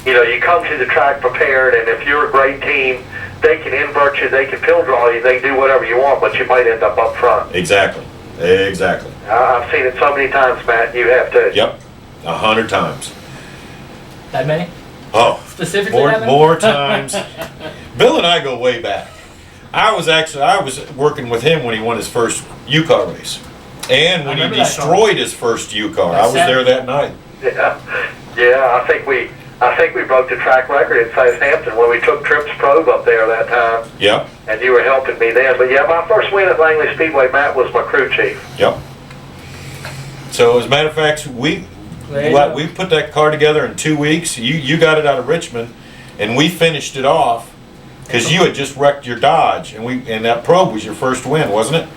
you know, you come to the track prepared, and if you're a great team, they can invert you, they can pill draw you, they can do whatever you want, but you might end up front. Exactly. I've seen it so many times, Matt, you have too. Yep, 100 times. That many? Oh, Specifically that many? more times. Bill and I go way back. I was working with him when he won his first U-Car race. And when he destroyed his first U-Car. I was there that night. Yeah, I think we broke the track record at Southampton when we took Tripp's probe up there that time. Yep. And you were helping me then. But yeah, my first win at Langley Speedway, Matt, was my crew chief. Yep. So as a matter of fact, we put that car together in 2 weeks. You got it out of Richmond, and we finished it off because you had just wrecked your Dodge, and that probe was your first win, wasn't it?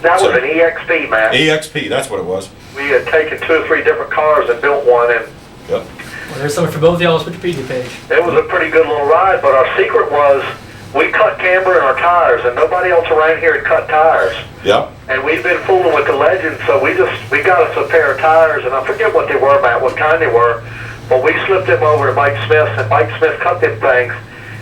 That was an EXP, Matt. EXP, that's what it was. We had taken 2 or 3 different cars and built one, and Yep. Well, there's something for both of y'all's Wikipedia page. it was a pretty good little ride. But our secret was we cut camber in our tires, and nobody else around here had cut tires. Yep. And we'd been fooling with the legends, so we got us a pair of tires, and I forget what they were, Matt, what kind they were, but we slipped them over to Mike Smith, and Mike Smith cut them things,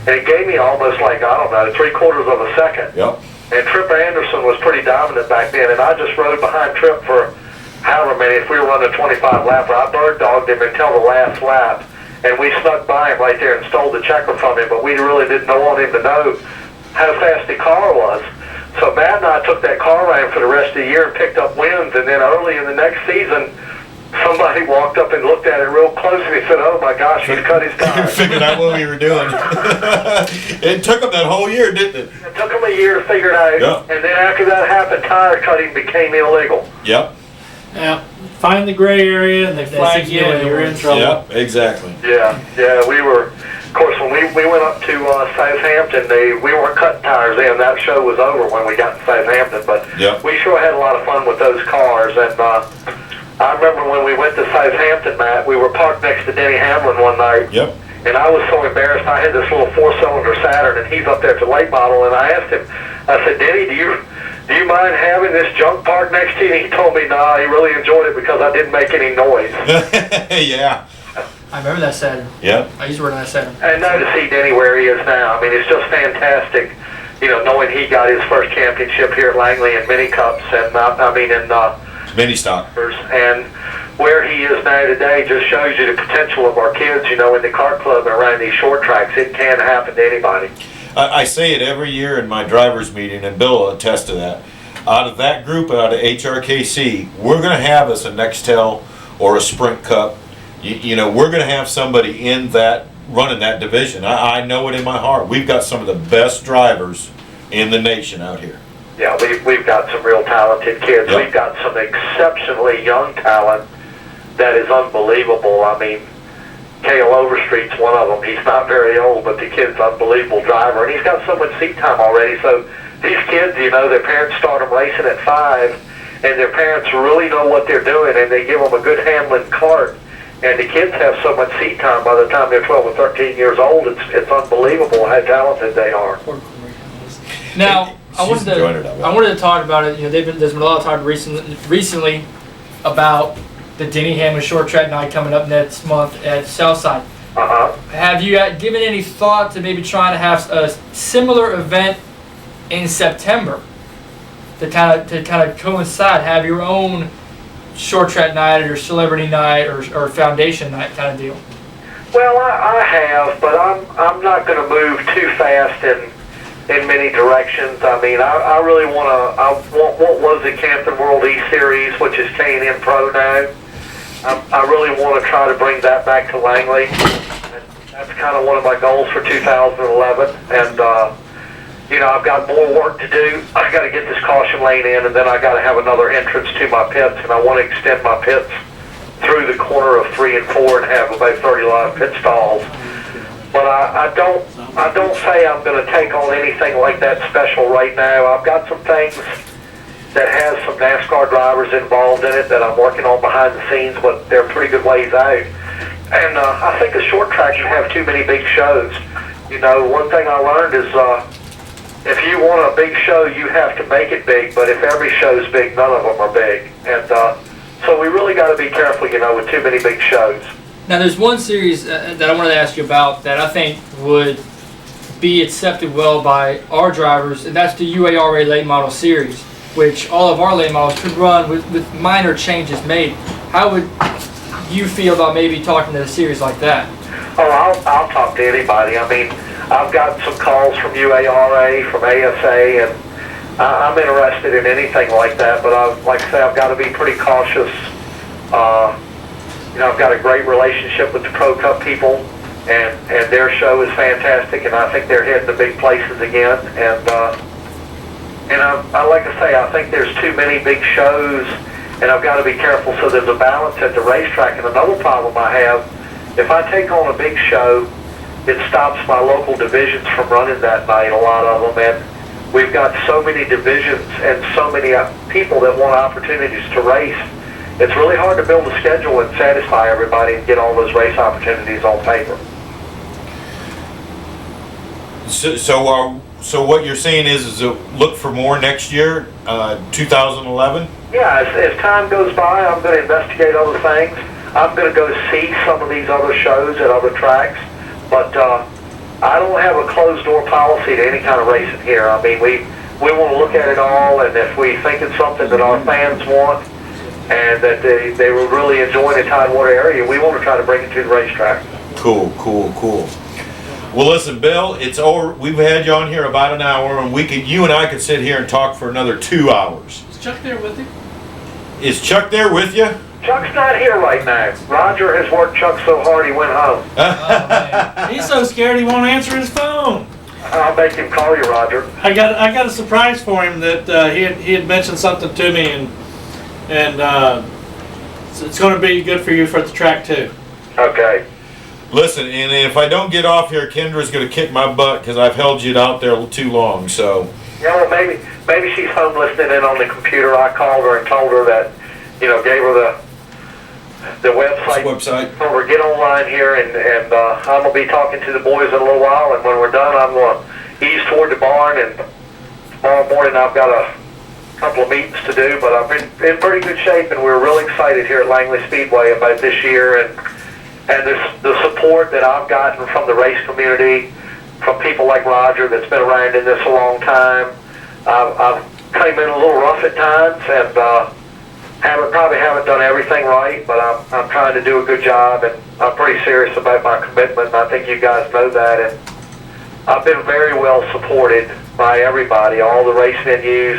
and it gave me almost like, I don't know, 3/4 of a second. Yep. And Trip Anderson was pretty dominant back then, and I just rode behind Trip for however many, if we were running a 25 lapper, I bird dogged him until the last lap, and we snuck by him right there and stole the checker from him, but we really didn't want him to know how fast the car was. So Matt and I took that car around for the rest of the year and picked up wins, and then early in the next season, somebody walked up and looked at it real close, and he said, "Oh my gosh, he's cut his tires." Figured out what we were doing. It took him that whole year, didn't it? It took him a year to figure it out, Yep. and then after that happened, tire cutting became illegal. Yep. Yeah, find the gray area and they flag you and you're in trouble. Yep, exactly. Yeah, we were, of course, when we went up to Southampton, we weren't cutting tires then. That show was over when we got to Southampton, but Yep. we sure had a lot of fun with those cars. And I remember when we went to Southampton, Matt, we were parked next to Denny Hamlin one night. Yep. And I was so embarrassed. I had this little 4-cylinder Saturn, and he's up there at the late model, and I asked him, I said, "Denny, do you mind having this junk parked next to you?" And he told me, "Nah, he really enjoyed it because I didn't make any noise." Yeah. I remember that Saturn. Yep. I used to run that Saturn. And now to see Denny where he is now, I mean, it's just fantastic, you know, knowing he got his first championship here at Langley in mini cups, and Mini stock. and where he is now today just shows you the potential of our kids, you know, in the kart club and around these short tracks. It can happen to anybody. I say it every year in my driver's meeting, and Bill will attest to that. Out of that group, out of HRKC, we're going to have us a Nextel or a Sprint Cup. You know, we're going to have somebody in that, running that division. I know it in my heart. We've got some of the best drivers in the nation out here. Yeah, we've got some real talented kids. Yep. We've got some exceptionally young talent that is unbelievable. I mean, Cale Overstreet's one of them. He's not very old, but the kid's an unbelievable driver, and he's got so much seat time already. So these kids, you know, their parents start them racing at 5, and their parents really know what they're doing, and they give them a good Hamlin kart, and the kids have so much seat time by the time they're 12 or 13 years old. It's unbelievable how talented they are. Now, I She's enjoying it, I bet. wanted to talk about it. You know, there's been a lot of talk recently about the Denny Hamlin Short Track Night coming up next month at Southside. Have you given any thought to maybe trying to have a similar event in September to kind of coincide, have your own short track night or celebrity night or foundation night kind of deal? Well, I have, but I'm not going to move too fast in many directions. I mean, I really want what was the Campton World E-Series, which is K&N Pro now. I really want to try to bring that back to Langley. That's kind of one of my goals for 2011. And, you know, I've got more work to do. I got to get this caution lane in, and then I got to have another entrance to my pits, and I want to extend my pits through the corner of 3 and 4 and have about 30 live pit stalls. But I don't say I'm going to take on anything like that special right now. I've got some things that has some NASCAR drivers involved in it that I'm working on behind the scenes, but they're pretty good ways out. And I think a short track can have too many big shows. You know, one thing I learned is if you want a big show, you have to make it big, but if every show's big, none of them are big. And so we really got to be careful, you know, with too many big shows. Now, there's one series that I wanted to ask you about that I think would be accepted well by our drivers, and that's the UARA late model series, which all of our late models could run with minor changes made. How would you feel about maybe talking to a series like that? Oh, I'll talk to anybody. I mean, I've got some calls from UARA, from ASA, and I'm interested in anything like that, but like I say, I've got to be pretty cautious. You know, I've got a great relationship with the Pro Cup people, and their show is fantastic, and I think they're heading to big places again. And I like to say, I think there's too many big shows, and I've got to be careful so there's a balance at the racetrack. And another problem I have, if I take on a big show, it stops my local divisions from running that night, a lot of them, and we've got so many divisions and so many people that want opportunities to race. It's really hard to build a schedule and satisfy everybody and get all those race opportunities on paper. So what you're saying is look for more next year, 2011? Yeah, as time goes by, I'm going to investigate other things. I'm going to go see some of these other shows at other tracks, but I don't have a closed-door policy to any kind of racing here. I mean, we want to look at it all, and if we think it's something that our fans want, and that they were really enjoying the Tidewater area, we want to try to bring it to the racetrack. Cool. Well, listen, Bill, it's over. We've had you on here about an hour, and you and I could sit here and talk for another 2 hours. Is Chuck there with you? Is Chuck there with you? Chuck's not here right now. Roger has worked Chuck so hard he went home. He's so scared he won't answer his phone. I'll make him call you, Roger. I got a surprise for him that he had mentioned something to me, and it's going to be good for you for the track too. Okay. Listen, and if I don't get off here, Kendra's going to kick my butt because I've held you out there too long. So. Yeah, well, maybe she's home listening in on the computer. I called her and told her that, you know, gave her the website. Told her get online here, and I'm gonna be talking to the boys in a little while. And when we're done, I'm gonna ease toward the barn. And tomorrow morning, I've got a couple of meetings to do, but I'm in pretty good shape, and we're really excited here at Langley Speedway about this year and the support that I've gotten from the race community, from people like Roger that's been around in this a long time. I've came in a little rough at times, and probably haven't done everything right, but I'm trying to do a good job, and I'm pretty serious about my commitment, and I think you guys know that. And I've been very well supported by everybody, all the race venues,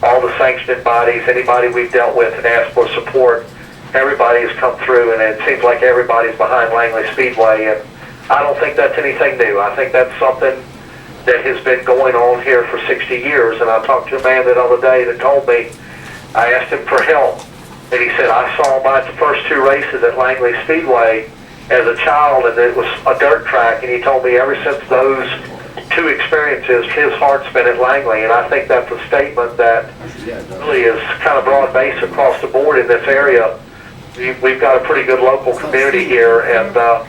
all the sanctioning bodies, anybody we've dealt with and asked for support. Everybody has come through, and it seems like everybody's behind Langley Speedway, and I don't think that's anything new. I think that's something that has been going on here for 60 years, and I talked to a man the other day that told me, I asked him for help, and he said, I saw my first 2 races at Langley Speedway as a child, and it was a dirt track, and he told me ever since those 2 experiences, his heart's been at Langley, and I think that's a statement that really is kind of broad-based across the board in this area. We've got a pretty good local community here, and I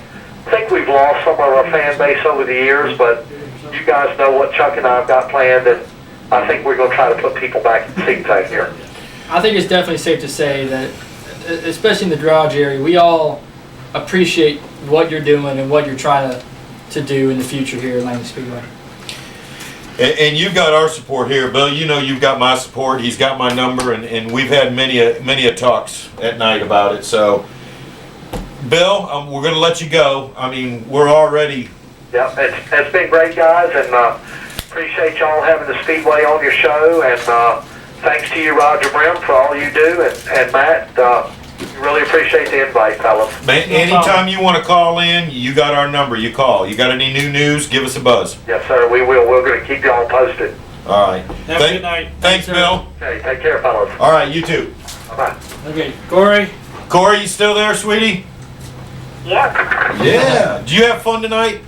think we've lost some of our fan base over the years, but you guys know what Chuck and I have got planned, and I think we're going to try to put people back in the seats out here. I think it's definitely safe to say that, especially in the garage area, we all appreciate what you're doing and what you're trying to do in the future here at Langley Speedway. And you've got our support here, Bill. You know you've got my support. He's got my number, and we've had many a talks at night about it. So, Bill, we're going to let you go. I mean, we're already. Yeah, it's been great, guys, and appreciate y'all having the Speedway on your show, and thanks to you, Roger Brehm, for all you do, and Matt, really appreciate the invite, fellas. Man, anytime you want to call in, you got our number. You call. You got any new news, give us a buzz. Yes, sir, we will. We're going to keep y'all posted. All right. Have a good night. Thanks, Bill. Okay, take care, fellas. All right, you too. Bye-bye. Okay, Corey. Corey, you still there, sweetie? Yeah. Yeah. Did you have fun tonight?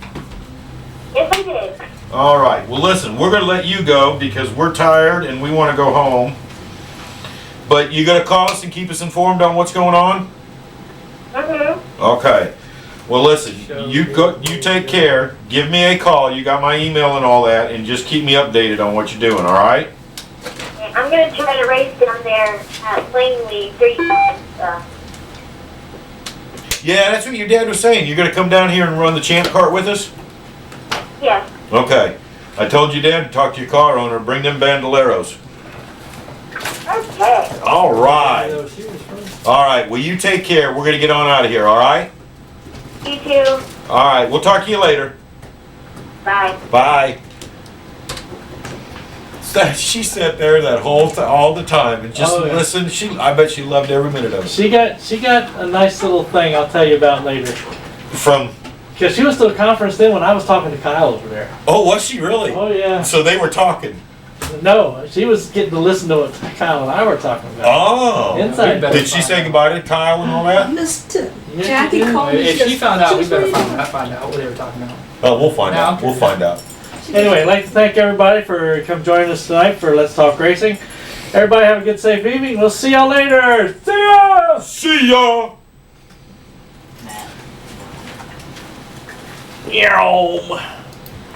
Yes, I did. All right. Well, listen, we're going to let you go because we're tired and we want to go home. But you got to call us and keep us informed on what's going on? Mm-hmm. Okay. Well, listen, you take care. Give me a call. You got my email and all that, and just keep me updated on what you're doing, all right? I'm going to try to race down there at Langley 3 times. Yeah, that's what your dad was saying. You're going to come down here and run the champ cart with us? Yes. Okay. I told your dad to talk to your car owner, bring them bandoleros. Okay. All right. All right. Well, you take care. We're going to get on out of here, all right? You too. All right. We'll talk to you later. Bye. Bye. So she sat there that all the time and just listened. I bet she loved every minute of it. She got a nice little thing I'll tell you about later. From, Because she was to a conference then when I was talking to Kyle over there. oh, was she really? Oh yeah. So they were talking. No, she was getting to listen to what Kyle and I were talking about. Oh. Inside. Did she say goodbye to Kyle and all that? Mr. Yeah, Jackie she did. called me. If she found out, we better out. find out what they were talking about. Oh, we'll find Yeah, out. okay. We'll find out. Anyway, I'd like to thank everybody for come joining us tonight for Let's Talk Racing. Everybody have a good, safe evening. We'll see y'all later. See ya! See ya! Yum.